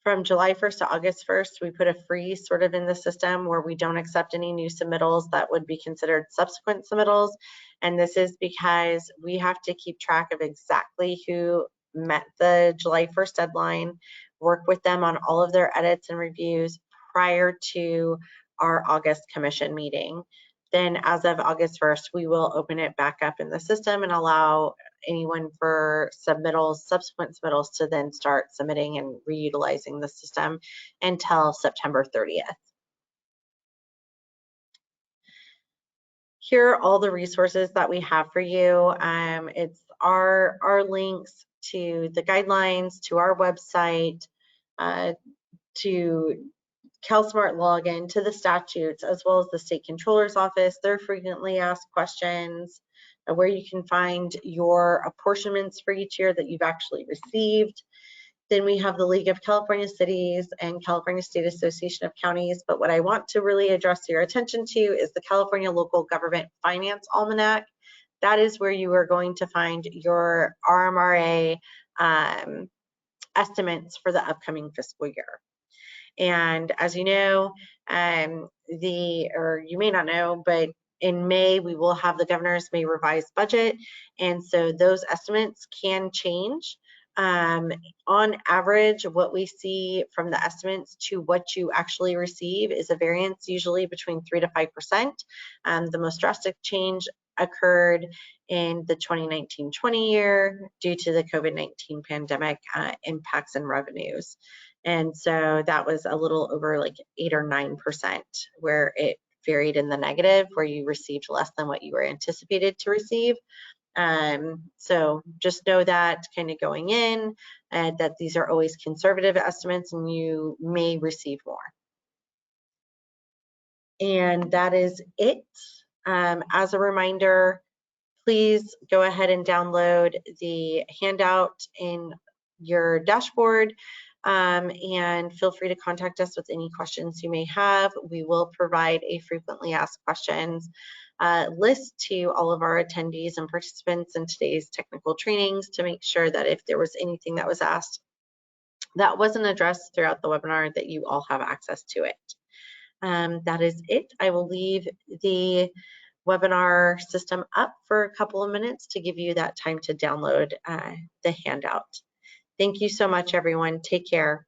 from July 1st to August 1st, we put a freeze sort of in the system where we don't accept any new submittals that would be considered subsequent submittals. And this is because we have to keep track of exactly who met the July 1st deadline, work with them on all of their edits and reviews prior to our August commission meeting. Then as of August 1st, we will open it back up in the system and allow anyone for submittals, subsequent submittals to then start submitting and reutilizing the system until September 30th. Here are all the resources that we have for you. It's our links to the guidelines, to our website, to CalSmart login, to the statutes, as well as the state controller's office, their frequently asked questions, where you can find your apportionments for each year that you've actually received. Then we have the League of California Cities and California State Association of Counties. But what I want to really address your attention to is the California Local Government Finance Almanac. That is where you are going to find your RMRA estimates for the upcoming fiscal year. And as you know, or you may not know, but in May, we will have the governor's May revised budget. And so those estimates can change. On average, what we see from the estimates to what you actually receive is a variance usually between 3 to 5%. The most drastic change occurred in the 2019-20 year due to the COVID-19 pandemic impacts and revenues. And so that was a little over like 8 or 9% where it varied in the negative, where you received less than what you were anticipated to receive. So just know that kind of going in, that these are always conservative estimates and you may receive more. And that is it. As a reminder, please go ahead and download the handout in your dashboard. And feel free to contact us with any questions you may have. We will provide a frequently asked questions list to all of our attendees and participants in today's technical trainings to make sure that if there was anything that was asked that wasn't addressed throughout the webinar, that you all have access to it. That is it. I will leave the webinar system up for a couple of minutes to give you that time to download the handout. Thank you so much, everyone. Take care.